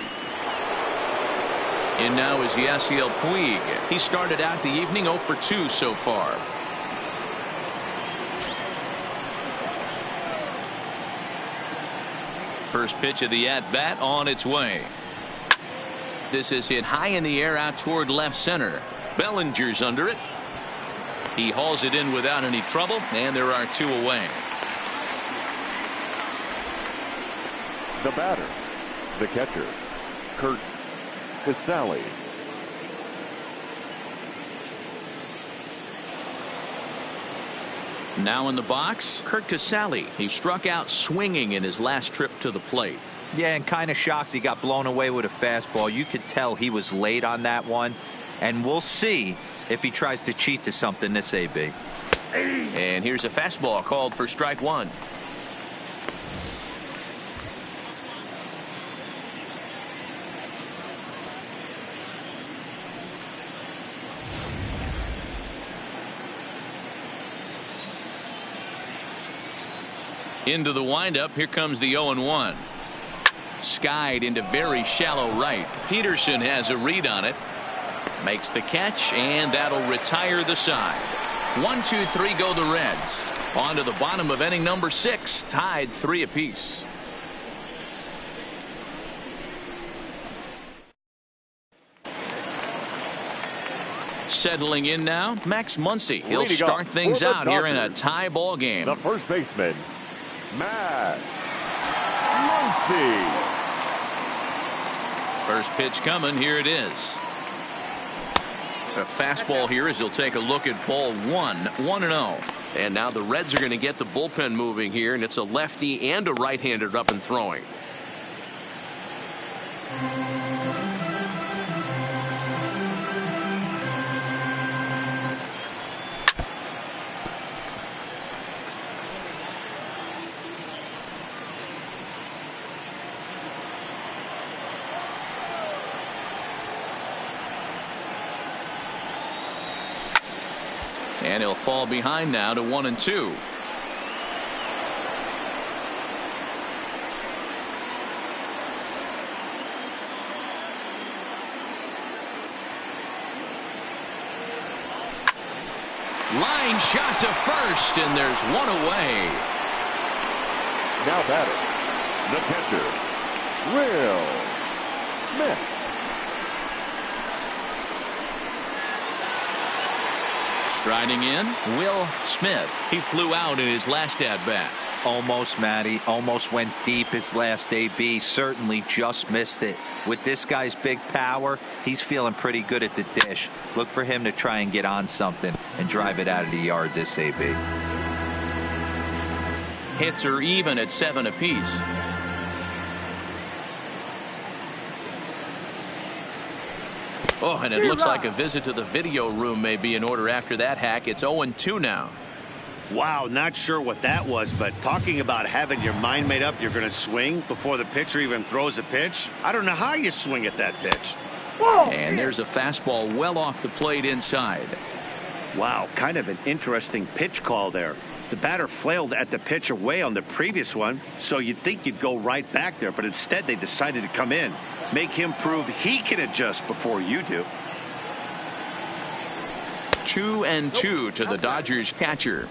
In now is Yasiel Puig. He started out the evening 0 for 2 so far. First pitch of the at-bat on its way. This is hit high in the air out toward left center. Bellinger's under it. He hauls it in without any trouble, and there are 2 away.
The batter, the catcher, Curt Casali.
Now in the box, Curt Casali. He struck out swinging in his last trip to the plate.
Yeah, and kind of shocked he got blown away with a fastball. You could tell he was late on that one. And we'll see if he tries to cheat to something this AB.
And here's a fastball called for strike 1. Into the windup. Here comes the 0-1. Skied into very shallow right. Peterson has a read on it. Makes the catch, and that'll retire the side. 1, 2, 3 go the Reds. On to the bottom of inning number 6. Tied 3 apiece. Settling in now, Max Muncy. He'll start things out here in a tie ball game.
The first baseman, Max Muncy.
First pitch coming. Here it is. A fastball here as he'll take a look at ball 1. 1-0. And now the Reds are going to get the bullpen moving here, and it's a lefty and a right-hander up and throwing. And he'll fall behind now to 1-2. Line shot to first, and there's 1 away.
Now batter, the catcher, Will Smith.
Striding in, Will Smith. He flew out in his last at-bat.
Almost, Matty. Almost went deep his last AB. Certainly just missed it. With this guy's big power, he's feeling pretty good at the dish. Look for him to try and get on something and drive it out of the yard this AB.
Hits are even at 7 apiece. Oh, and it looks like a visit to the video room may be in order after that hack. It's 0-2 now.
Wow, not sure what that was, but talking about having your mind made up you're going to swing before the pitcher even throws a pitch. I don't know how you swing at that pitch.
And there's a fastball well off the plate inside.
Wow, kind of an interesting pitch call there. The batter flailed at the pitch away on the previous one, so you'd think you'd go right back there, but instead they decided to come in. Make him prove he can adjust before you do.
2-2 to the Dodgers catcher.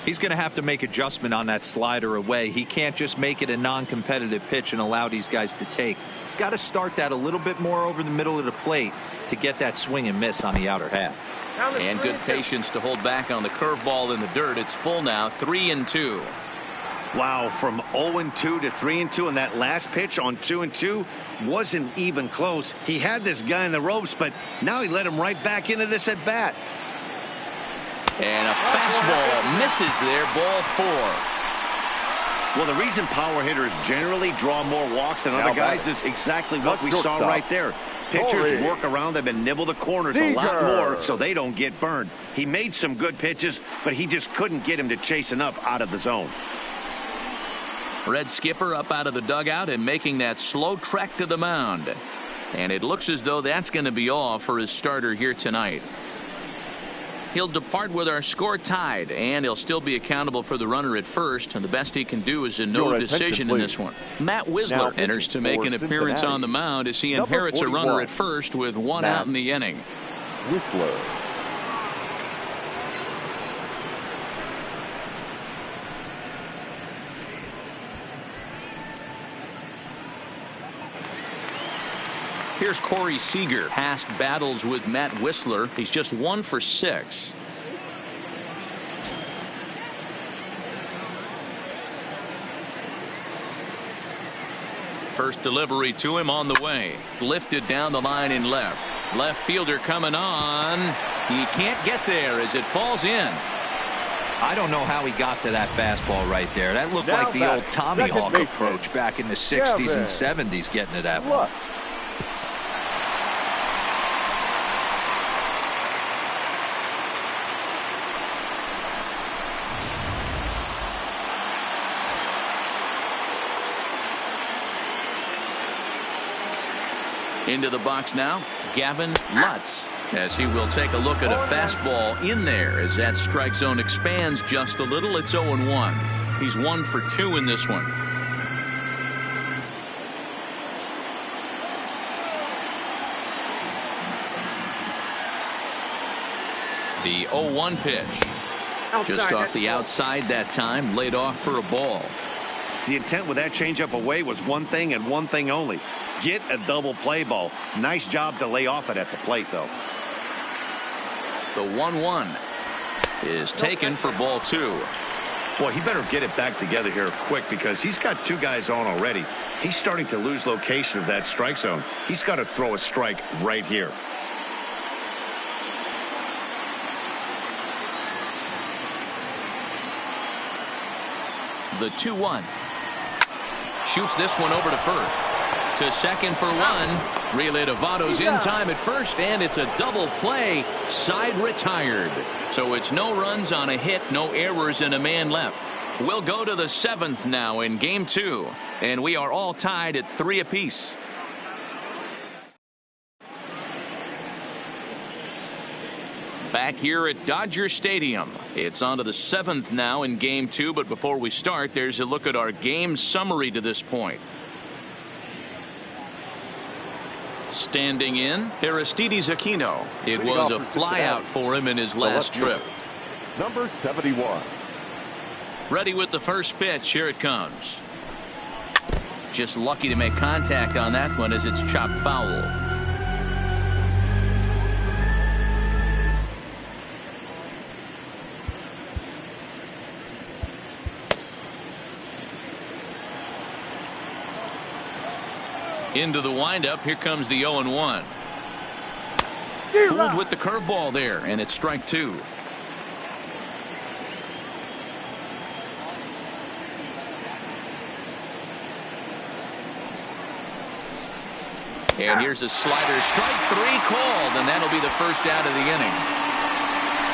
He's going to have to make adjustment on that slider away. He can't just make it a non-competitive pitch and allow these guys to take. He's got to start that a little bit more over the middle of the plate to get that swing and miss on the outer half.
And good patience to hold back on the curveball in the dirt. It's full now, 3-2.
Wow, from 0-2 to 3-2, and that last pitch on 2-2 wasn't even close. He had this guy in the ropes, but now he let him right back into this at bat.
And a fastball misses there, ball 4.
Well, the reason power hitters generally draw more walks than other guys is exactly what we saw right there. pitchers work around them and nibble the corners a lot more so they don't get burned. He made some good pitches, but he just couldn't get him to chase enough out of the zone.
Red Skipper up out of the dugout and making that slow trek to the mound. And it looks as though that's going to be all for his starter here tonight. He'll depart with our score tied, and he'll still be accountable for the runner at first, and the best he can do is a no decision in this one. Matt Wisler enters to make an appearance on the mound as he inherits a runner at first with one out in the inning.
Whistler.
Here's Corey Seager. Past battles with Matt Wisler. He's just 1 for 6. First delivery to him on the way. Lifted down the line in left. Left fielder coming on. He can't get there as it falls in.
I don't know how he got to that fastball right there. That looked like the old Tommy Hawk approach back in the 60s and 70s getting to that one.
Into the box now, Gavin Lutz, as he will take a look at a fastball in there as that strike zone expands just a little. It's 0-1. He's 1 for 2 in this one. The 0-1 pitch. Just off the outside that time, laid off for a ball.
The intent with that changeup away was one thing and one thing only. Get a double play ball. Nice job to lay off it at the plate, though.
The 1-1 is taken for ball 2.
Boy, he better get it back together here quick because he's got 2 guys on already. He's starting to lose location of that strike zone. He's got to throw a strike right here.
The 2-1. Shoots this one over to first. To second for 1. Relay to Votto's in time at first, and it's a double play. Side retired. So it's no runs on a hit, no errors, and a man left. We'll go to the 7th now in game 2, and we are all tied at 3 apiece. Back here at Dodger Stadium. It's on to the 7th now in game 2, but before we start, there's a look at our game summary to this point. Standing in, Aristides Aquino. It was a flyout for him in his last trip.
Number 71.
Ready with the first pitch. Here it comes. Just lucky to make contact on that one as it's chopped foul. Into the windup. Here comes the 0-1. Fooled with the curveball there, and it's strike 2. And here's a slider. Strike 3 called, and that'll be the first out of the inning.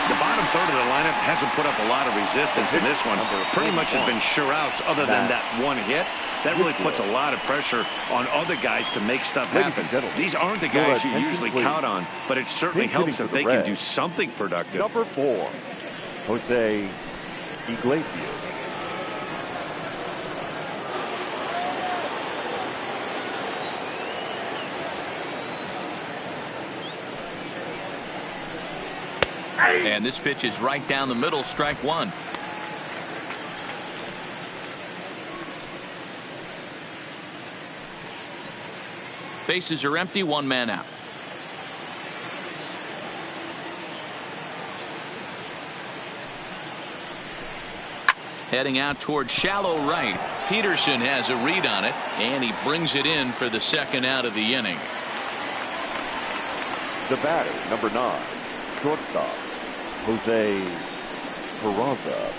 The bottom third of the lineup hasn't put up a lot of resistance in this one. Pretty much has been sure outs other than that one hit. That really puts a lot of pressure on other guys to make stuff happen. These aren't the guys you usually count on, but it certainly helps if they can do something productive.
Number 4, Jose Iglesias.
And this pitch is right down the middle, strike 1. Bases are empty, 1 man out. Heading out towards shallow right. Peterson has a read on it, and he brings it in for the 2nd out of the inning.
The batter, number 9, shortstop, Jose Peraza.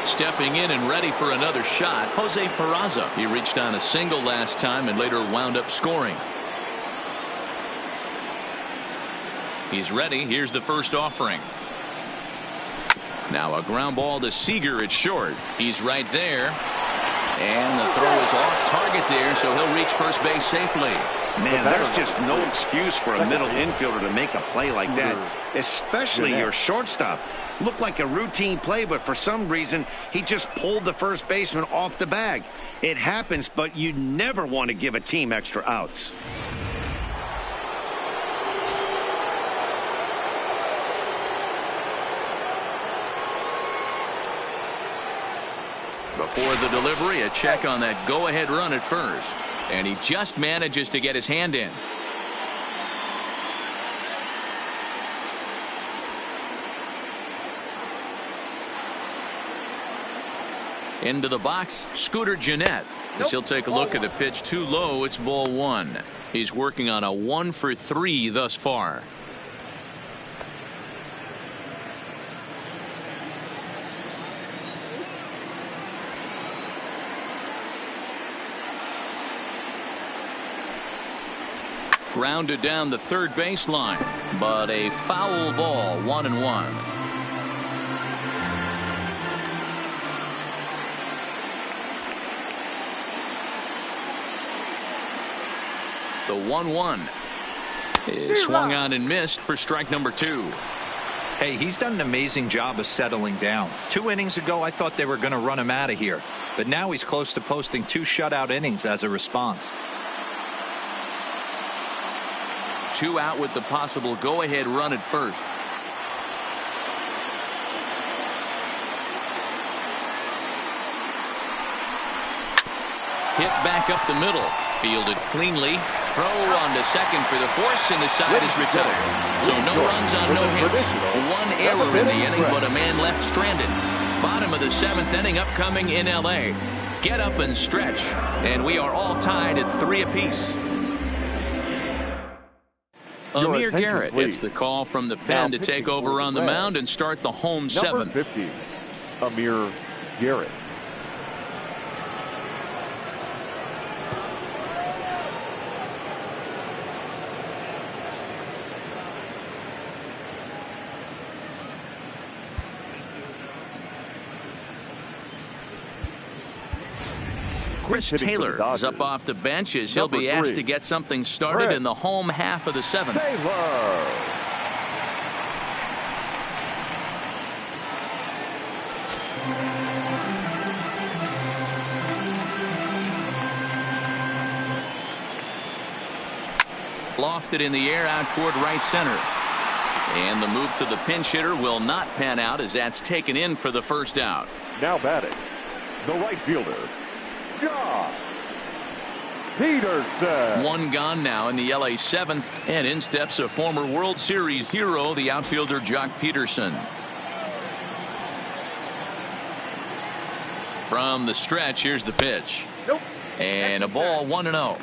Stepping in and ready for another shot, Jose Peraza. He reached on a single last time and later wound up scoring. He's ready. Here's the first offering. Now a ground ball to Seager at short. He's right there. And the throw is off target there, so he'll reach first base safely.
Man, there's just no excuse for a middle infielder to make a play like that, especially your shortstop. Looked like a routine play, but for some reason, he just pulled the first baseman off the bag. It happens, but you never want to give a team extra outs.
Before the delivery, a check on that go-ahead run at first. And he just manages to get his hand in. Into the box, Scooter Gennett. As he'll take a look at the pitch too low, it's ball one. He's working on a 1 for 3 thus far. Grounded down the third baseline, but a foul ball, 1-1. The 1-1 is swung on and missed for strike number 2.
Hey, he's done an amazing job of settling down. 2 innings ago, I thought they were going to run him out of here, but now he's close to posting 2 shutout innings as a response.
2 out with the possible go-ahead run at first. Hit back up the middle. Fielded cleanly. Throw on to second for the force, and the side is retired. So no runs on no hits. 1 error in the inning, but a man left stranded. Bottom of the 7th inning upcoming in L.A. Get up and stretch. And we are all tied at 3 apiece. Amir Garrett gets the call from the pen to take over on the mound and start the home 7th.
Number 50, Amir Garrett.
Chris Taylor is up off the bench as he'll be asked to get something started in the home half of the 7th.
Taylor.
Lofted in the air out toward right center. And the move to the pinch hitter will not pan out as that's taken in for the first out.
Now batting, the right fielder, Josh Peterson.
1 gone now in the LA 7th, and in steps a former World Series hero, the outfielder Jock Peterson. From the stretch, here's the pitch. And a ball, 1-0.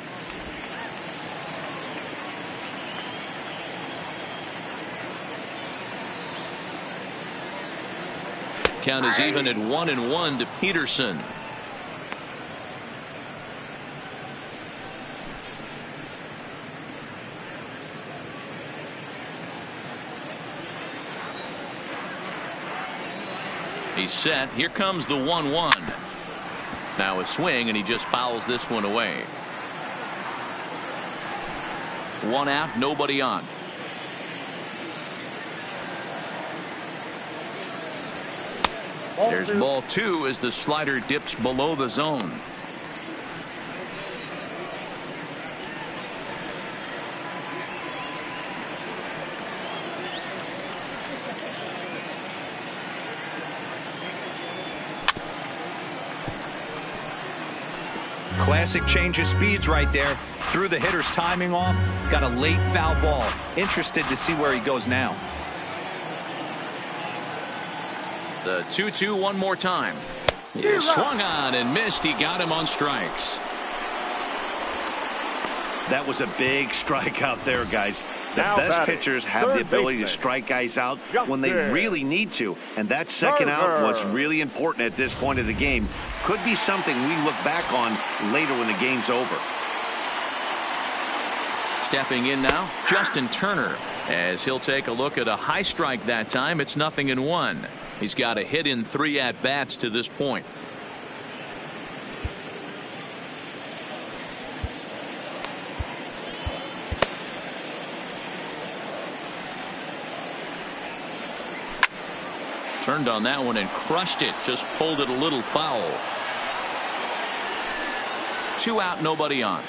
Count is even at 1-1 to Peterson. He's set. Here comes the 1-1. Now a swing, and he just fouls this one away. 1 out, nobody on. There's ball 2 as the slider dips below the zone.
Classic change of speeds right there. Threw the hitter's timing off. Got a late foul ball. Interested to see where he goes now.
The 2-2 one more time. He swung on and missed. He got him on strikes.
That was a big strikeout there, guys. The
Now
best
batting,
pitchers have
third
the ability to
baseman,
strike guys out when they
Justin
really need to. And that second out was really important at this point of the game. Could be something we look back on later when the game's over.
Stepping in now, Justin Turner, as he'll take a look at a high strike that time. It's 0-1. He's got a hit in 3 at-bats to this point. Turned on that one and crushed it. Just pulled it a little foul. 2 out, nobody on.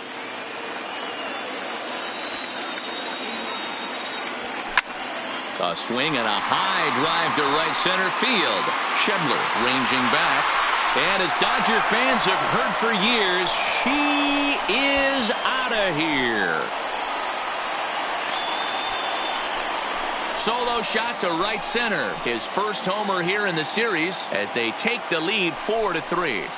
A swing and a high drive to right center field. Shedler ranging back. And as Dodger fans have heard for years, she is out of here. Solo shot to right center. His first homer here in the series as they take the lead 4-3.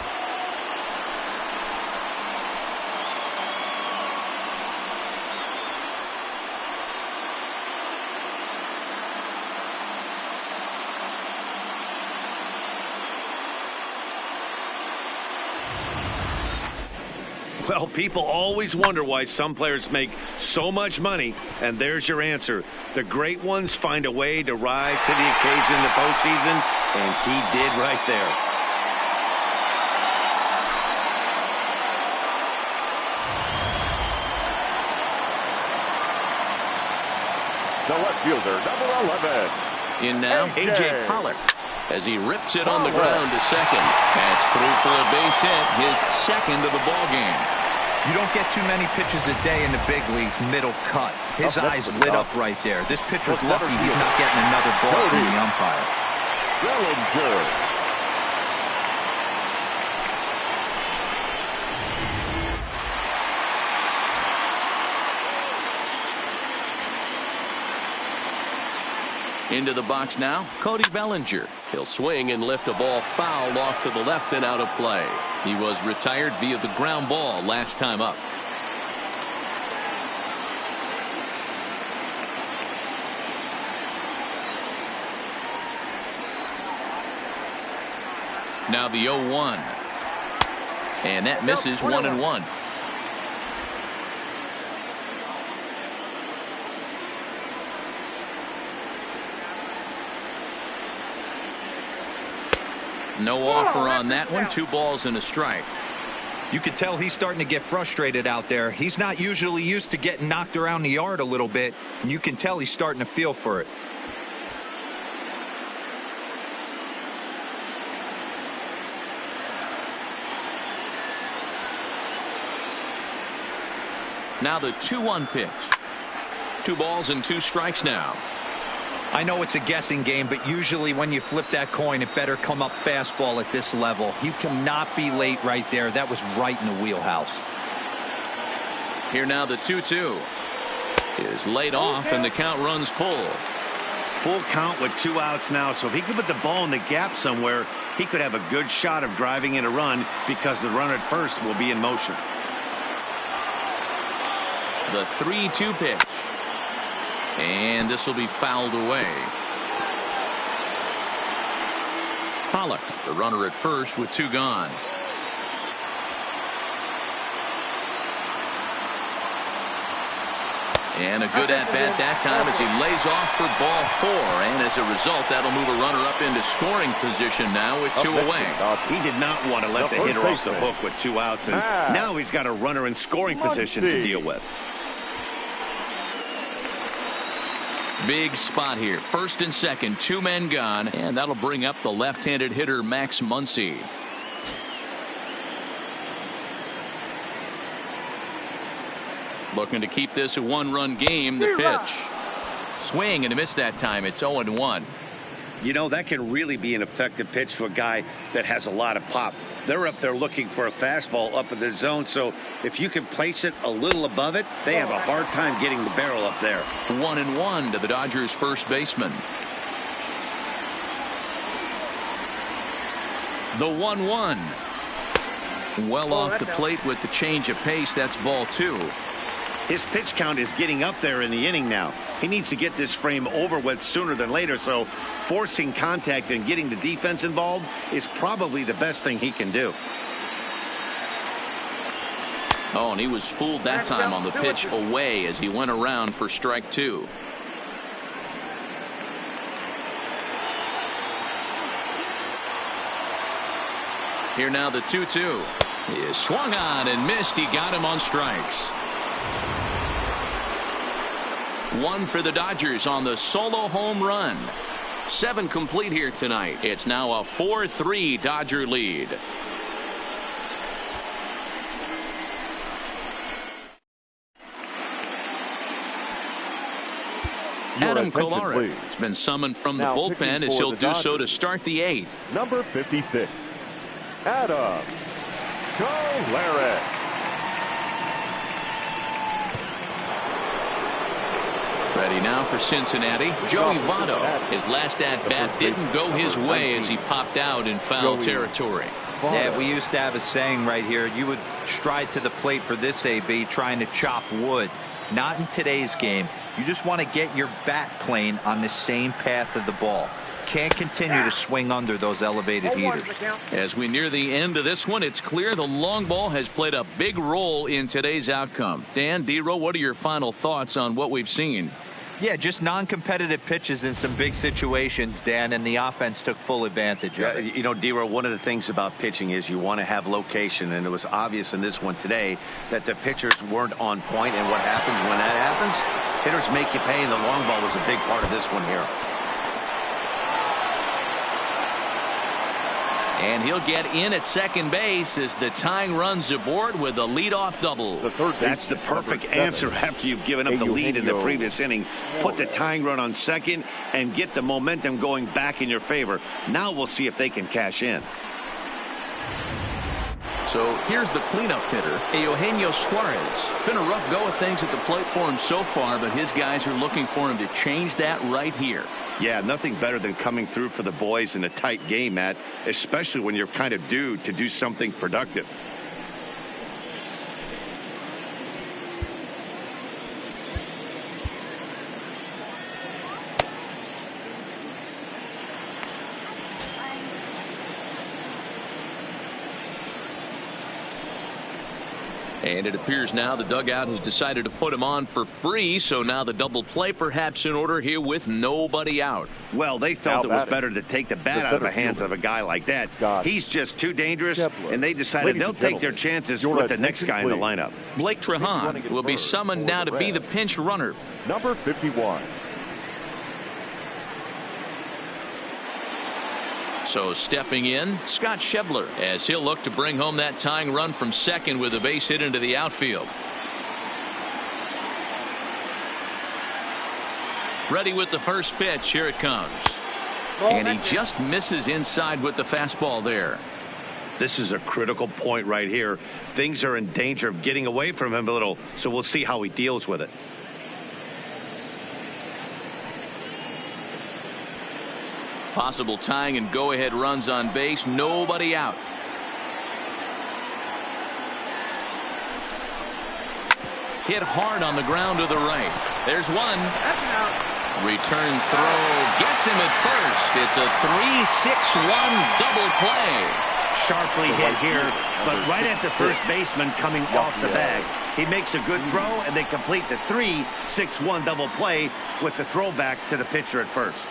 Well, people always wonder why some players make so much money, and there's your answer. The great ones find a way to rise to the occasion in the postseason, and he did right there.
The left fielder, number 11.
In now, A.J. Pollock, as he rips it on the ground to second. That's through for a base hit, his second of the ball game.
You don't get too many pitches a day in the big leagues, middle cut. His eyes lit up right there. This pitcher's lucky he's not getting another ball from the umpire.
Bellinger.
Into the box now, Cody Bellinger. He'll swing and lift a ball foul off to the left and out of play. He was retired via the ground ball last time up. Now the 0-1. And that misses 1-1. No offer on that one. 2 balls and a strike.
You could tell he's starting to get frustrated out there. He's not usually used to getting knocked around the yard a little bit, and you can tell he's starting to feel for it.
Now the 2-1 pitch. 2 balls and 2 strikes now.
I know it's a guessing game, but usually when you flip that coin, it better come up fastball at this level. You cannot be late right there. That was right in the wheelhouse.
Here now the 2-2 is laid off, and the count runs full.
Full count with 2 outs now, so if he could put the ball in the gap somewhere, he could have a good shot of driving in a run because the runner at first will be in motion.
The 3-2 pitch. And this will be fouled away. Pollock, the runner at first with 2 gone. And a good at-bat that time as he lays off for ball 4. And as a result, that'll move a runner up into scoring position now with 2 away.
He did not want to let the hitter off the hook with 2 outs. And now he's got a runner in scoring position to deal with.
Big spot here. First and second, 2 men gone. And that'll bring up the left-handed hitter Max Muncy. Looking to keep this a 1-run game. The pitch. Swing and a miss that time. It's 0-1.
You know, that can really be an effective pitch to a guy that has a lot of pop. They're up there looking for a fastball up in the zone, so if you can place it a little above it, they have a hard time getting the barrel up there.
1-1 to the Dodgers first baseman. The 1-1. Well off the plate with the change of pace. That's ball 2.
His pitch count is getting up there in the inning now. He needs to get this frame over with sooner than later, so forcing contact and getting the defense involved is probably the best thing he can do.
Oh, and he was fooled that time on the pitch away as he went around for strike 2. Here now the 2-2 is swung on and missed. He got him on strikes. 1 for the Dodgers on the solo home run. 7 complete here tonight. It's now a 4-3 Dodger lead. Adam Kolarek has been summoned from the bullpen as he'll do so to start the 8th.
Number 56, Adam Kolarek.
Ready now for Cincinnati. Joey Votto. His last at-bat didn't go his way as he popped out in foul territory.
Yeah, we used to have a saying right here. You would stride to the plate for this AB trying to chop wood. Not in today's game. You just want to get your bat plane on the same path of the ball. Can't continue to swing under those elevated heaters.
As we near the end of this one, it's clear the long ball has played a big role in today's outcome. Dan, D-Row, what are your final thoughts on what we've seen?
Yeah, just non-competitive pitches in some big situations, Dan, and the offense took full advantage of it.
You know, D-Row, one of the things about pitching is you want to have location, and it was obvious in this one today that the pitchers weren't on point, and what happens when that happens? Hitters make you pay, and the long ball was a big part of this one here.
And he'll get in at second base as the tying runs aboard with a leadoff double.
That's the perfect answer after you've given up the lead in the previous inning. Put the tying run on second and get the momentum going back in your favor. Now we'll see if they can cash in.
So here's the cleanup hitter, Eugenio Suarez. It's been a rough go of things at the plate for him so far, but his guys are looking for him to change that right here.
Yeah, nothing better than coming through for the boys in a tight game, Matt, especially when you're kind of due to do something productive.
And it appears now the dugout has decided to put him on for free, so now the double play perhaps in order here with nobody out.
Well, they felt it was better to take the bat out of the hands of a guy like that. He's just too dangerous, and they decided they'll take their chances with the next guy in the lineup.
Blake Trahan will be summoned now to be the pinch runner.
Number 51.
So stepping in, Scott Schebler, as he'll look to bring home that tying run from second with a base hit into the outfield. Ready with the first pitch. Here it comes. And he just misses inside with the fastball there.
This is a critical point right here. Things are in danger of getting away from him a little, so we'll see how he deals with it.
Possible tying and go-ahead runs on base. Nobody out. Hit hard on the ground to the right. There's one. Return throw gets him at first. It's a 3-6-1 double play.
Sharply hit here, but right at the first baseman coming off the bag. He makes a good throw, and they complete the 3-6-1 double play with the throwback to the pitcher at first.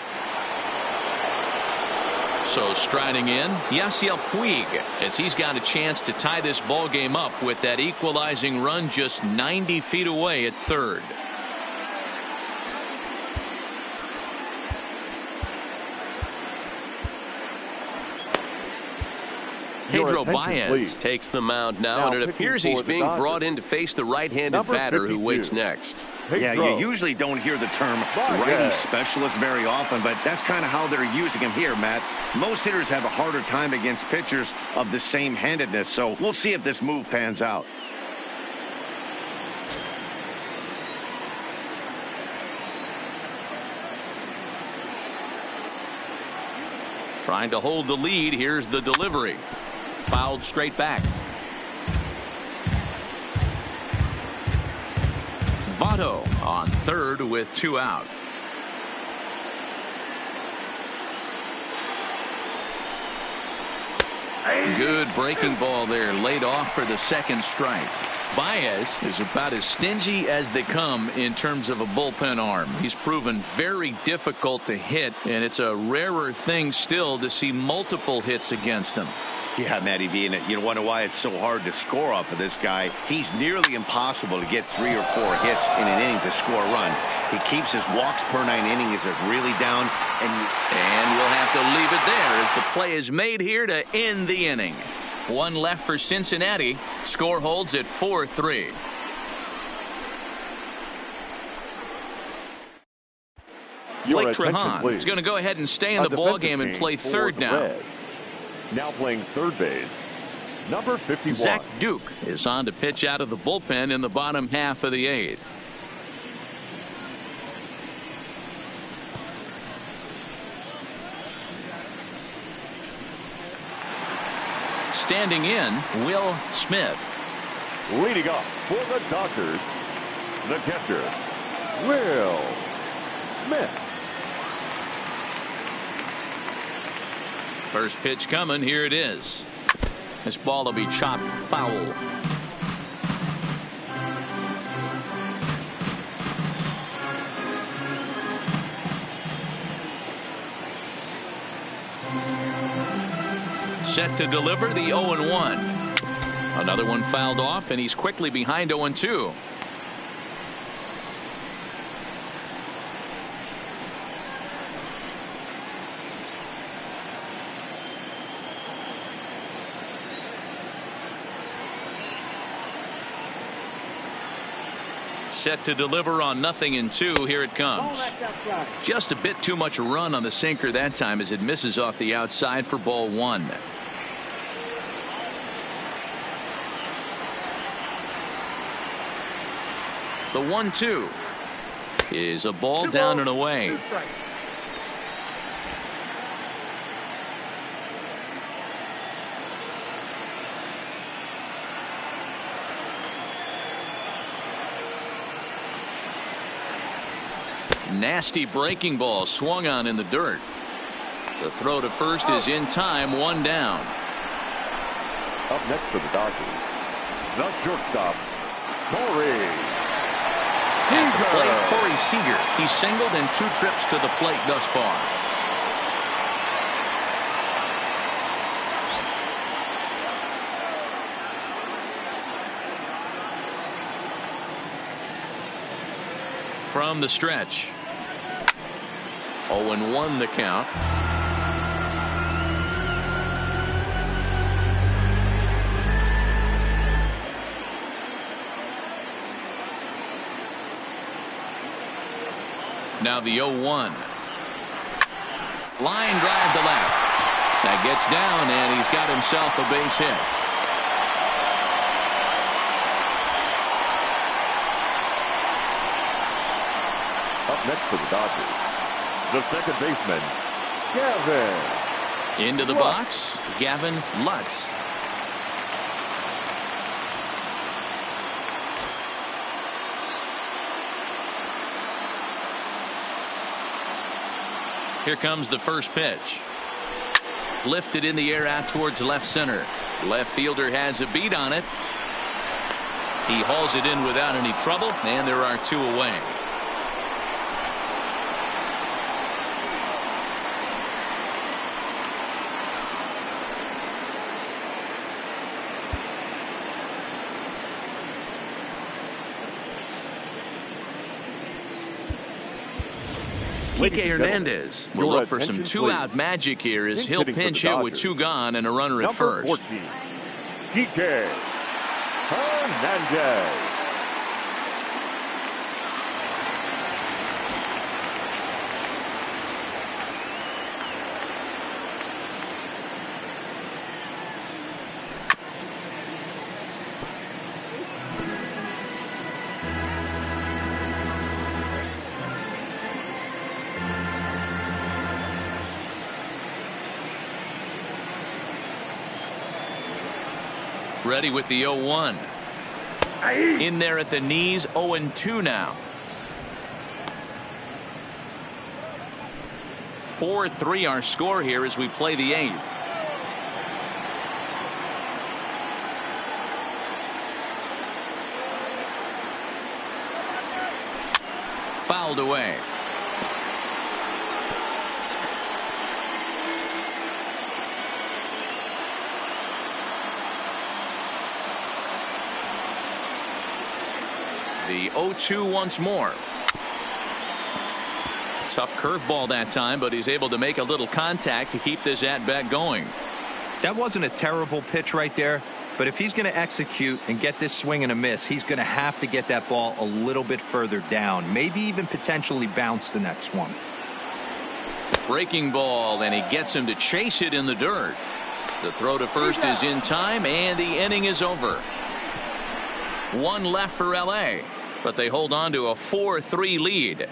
So striding in, Yasiel Puig, as he's got a chance to tie this ball game up with that equalizing run just 90 feet away at third. Pedro Baez takes the mound now, and it appears he's being brought in to face the right-handed batter who waits next.
Yeah, you usually don't hear the term righty specialist very often, but that's kind of how they're using him here, Matt. Most hitters have a harder time against pitchers of the same handedness, so we'll see if this move pans out.
Trying to hold the lead. Here's the delivery. Fouled straight back. Machado on third with 2 out. Good breaking ball there, laid off for the second strike. Baez is about as stingy as they come in terms of a bullpen arm. He's proven very difficult to hit, and it's a rarer thing still to see multiple hits against him.
Yeah, Matty V, and you wonder why it's so hard to score off of this guy. He's nearly impossible to get 3 or 4 hits in an inning to score a run. He keeps his walks per 9 innings really down.
And we'll have to leave it there as the play is made here to end the inning. 1 left for Cincinnati. Score holds at 4-3. Blake Trahan is going to go ahead and stay in the ball game and play third now.
Now playing third base, number 51.
Zach Duke is on to pitch out of the bullpen in the bottom half of the 8th. Standing in, Will Smith.
Leading off for the Dodgers, the catcher, Will Smith.
First pitch coming. Here it is. This ball will be chopped foul. Set to deliver the 0-1. Another one fouled off, and he's quickly behind 0-2. Set to deliver on 0-2. Here it comes. Just a bit too much run on the sinker that time as it misses off the outside for ball 1. The 1-2 is a ball down and away. Nasty breaking ball swung on in the dirt. The throw to first is in time. 1 down.
Up next for the Dodgers, the shortstop, Corey.
At the plate, Corey Seager. He's singled in 2 trips to the plate thus far. From the stretch. 0-1 the count. Now the 0-1. Line drive to left. That gets down, and he's got himself a base hit.
Up next for the Dodgers, the second baseman, Gavin.
Into the box, Gavin Lutz. Here comes the first pitch. Lifted in the air out towards left center. Left fielder has a beat on it. He hauls it in without any trouble, and there are 2 away. Kike Hernandez will look for some 2-out magic here as he'll pinch hit with 2 gone and a runner at first.
Number 14, Kike Hernandez.
Ready with the 0-1. In there at the knees, 0-2 now. 4-3 our score here as we play the 8th. Fouled away. The 0-2 once more. Tough curveball that time, but he's able to make a little contact to keep this at-bat going.
That wasn't a terrible pitch right there, but if he's going to execute and get this swing and a miss, he's going to have to get that ball a little bit further down, maybe even potentially bounce the next one.
Breaking ball, and he gets him to chase it in the dirt. The throw to first is in time, and the inning is over. One left for LA, but they hold on to a 4-3 lead.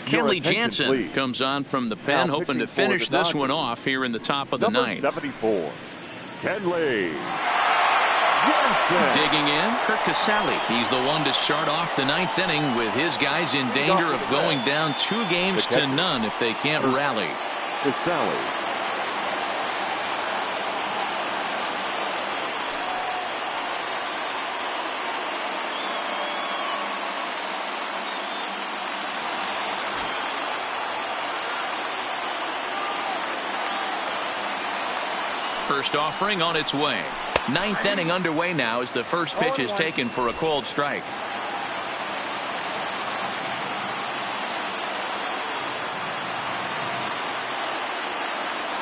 Kenley Jansen comes on from the pen, hoping to finish this one off here in the top of the ninth.
74, Kenley
Jansen. Digging in, Kirk Casale. He's the one to start off the ninth inning with his guys in danger of going down 2-0 if they can't rally.
Casale.
First offering on its way. Ninth inning underway now as the first pitch is taken for a called strike.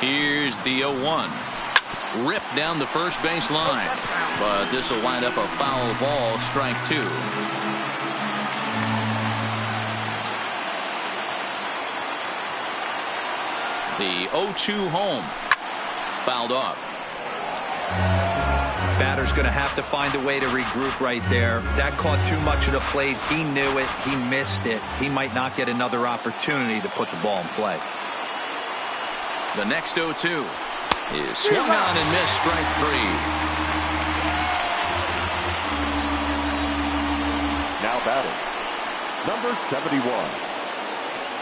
Here's the 0-1. Ripped down the first base line, but this will wind up a foul ball, strike 2. The 0-2 home. Fouled off.
Batter's going to have to find a way to regroup right there. That caught too much of the plate. He knew it. He missed it. He might not get another opportunity to put the ball in play.
The next 0-2 is swung on and missed, strike 3.
Now batting, number 71.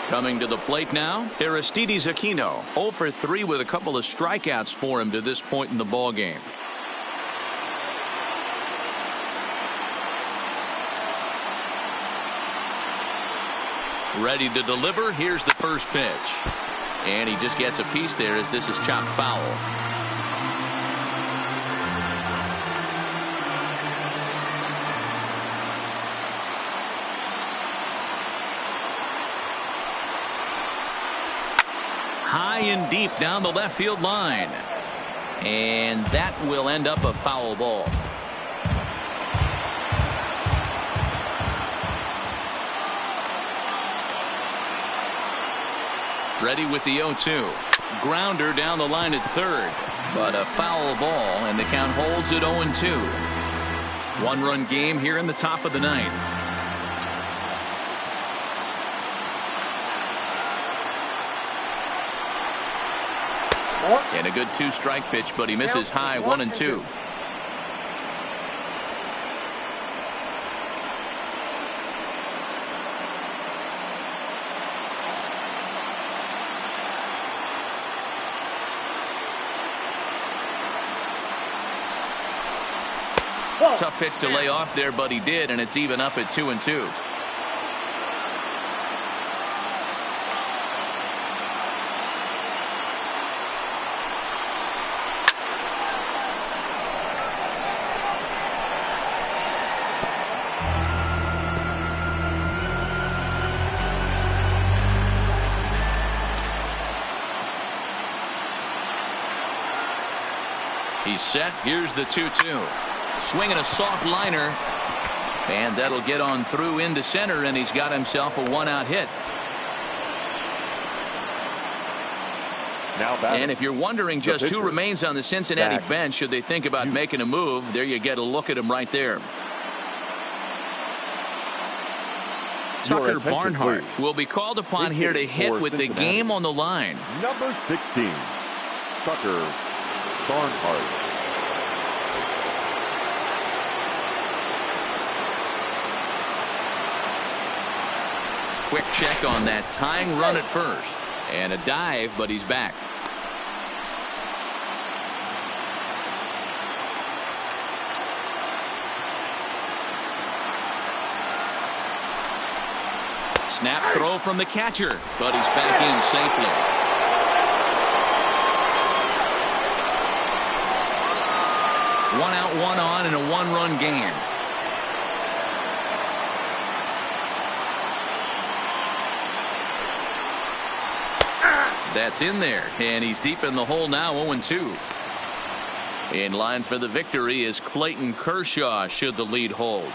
Coming to the plate now, Aristides Aquino, 0 for 3 with a couple of strikeouts for him to this point in the ball game. Ready to deliver. Here's the first pitch, and he just gets a piece there as this is chopped foul. High and deep down the left field line, and that will end up a foul ball. Ready with the 0-2. Grounder down the line at third, but a foul ball, and the count holds at 0-2. One-run game here in the top of the ninth. And a good 2-strike pitch, but he misses high, 1-2. Tough pitch to lay off there, but he did, and it's even up at 2-2. He's set. Here's the 2-2. Swinging a soft liner, and that'll get on through into center, and he's got himself a 1-out hit.
Now batting,
and if you're wondering just who remains on the Cincinnati bench, should they think about making a move, there you get a look at him right there. Tucker
attention,
Barnhart
please.
will be called upon here to hit with the
Cincinnati.
game on the line.
Number 16, Tucker Barnhart.
Quick check on that tying run at first. And a dive, but he's back. Snap throw from the catcher, but he's back in safely. One out, one on, and a one-run game. That's in there, and he's deep in the hole now, 0-2. In line for the victory is Clayton Kershaw, should the lead hold.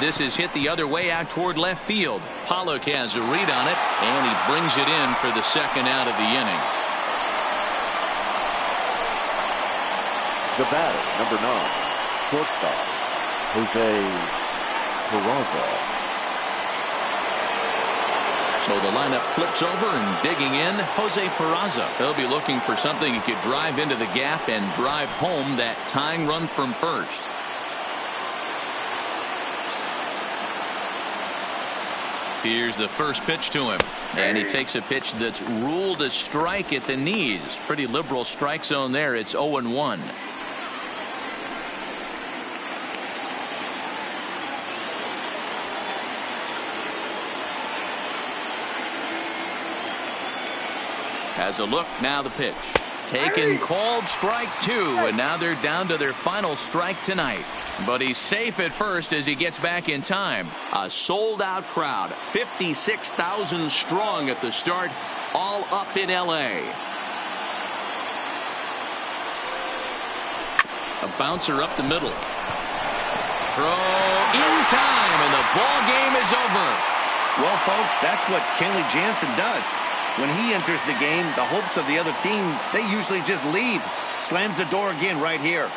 This is hit the other way out toward left field. Pollock has a read on it, and he brings it in for the second out of the inning.
The batter, number 9. Shortstop, Jose Peraza.
So the lineup flips over, and digging in, Jose Peraza. He'll be looking for something he could drive into the gap and drive home that tying run from first. Here's the first pitch to him, and he takes a pitch that's ruled a strike at the knees. Pretty liberal strike zone there. It's 0-1. Has a look, now the pitch. Taken, called, strike 2, and now they're down to their final strike tonight. But he's safe at first as he gets back in time. A sold-out crowd, 56,000 strong at the start, all up in L.A. A bouncer up the middle. Throw in time, and the ball game is over.
Well, folks, that's what Kenley Jansen does. When he enters the game, the hopes of the other team, they usually just leave. Slams the door again right here.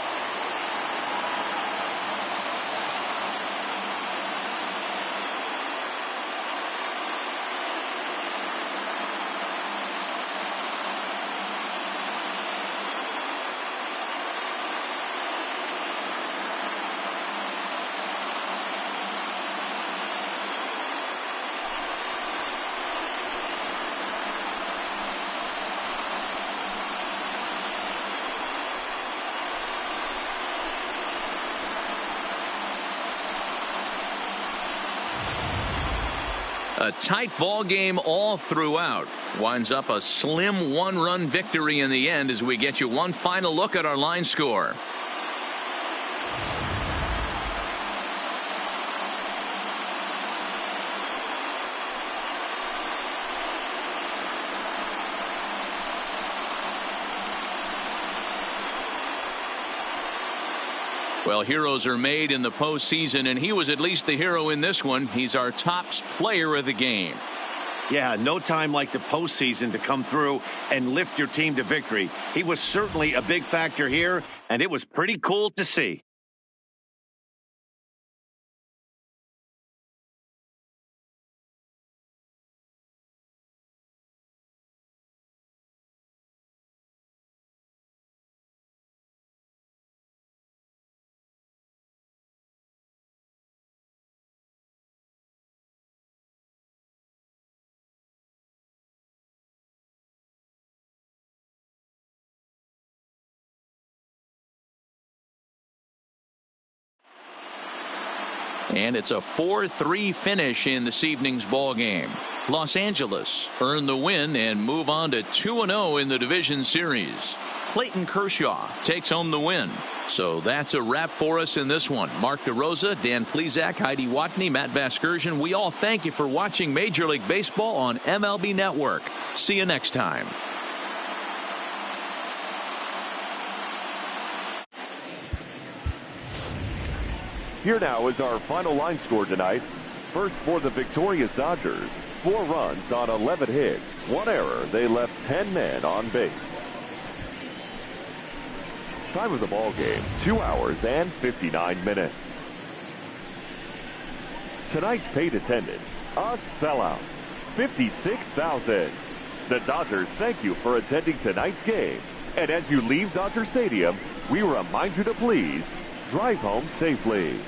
A tight ball game all throughout. Winds up a slim one-run victory in the end as we get you one final look at our line score. Well, heroes are made in the postseason, and he was at least the hero in this one. He's our top player of the game.
Yeah, no time like the postseason to come through and lift your team to victory. He was certainly a big factor here, and it was pretty cool to see.
And it's a 4-3 finish in this evening's ball game. Los Angeles earn the win and move on to 2-0 in the division series. Clayton Kershaw takes home the win. So that's a wrap for us in this one. Mark DeRosa, Dan Plesac, Heidi Watney, Matt Vasgersian. We all thank you for watching Major League Baseball on MLB Network. See you next time.
Here now is our final line score tonight. First for the victorious Dodgers. 4 runs on 11 hits. 1 error. They left 10 men on base. Time of the ball game, 2 hours and 59 minutes. Tonight's paid attendance, a sellout, 56,000. The Dodgers thank you for attending tonight's game. And as you leave Dodger Stadium, we remind you to please drive home safely.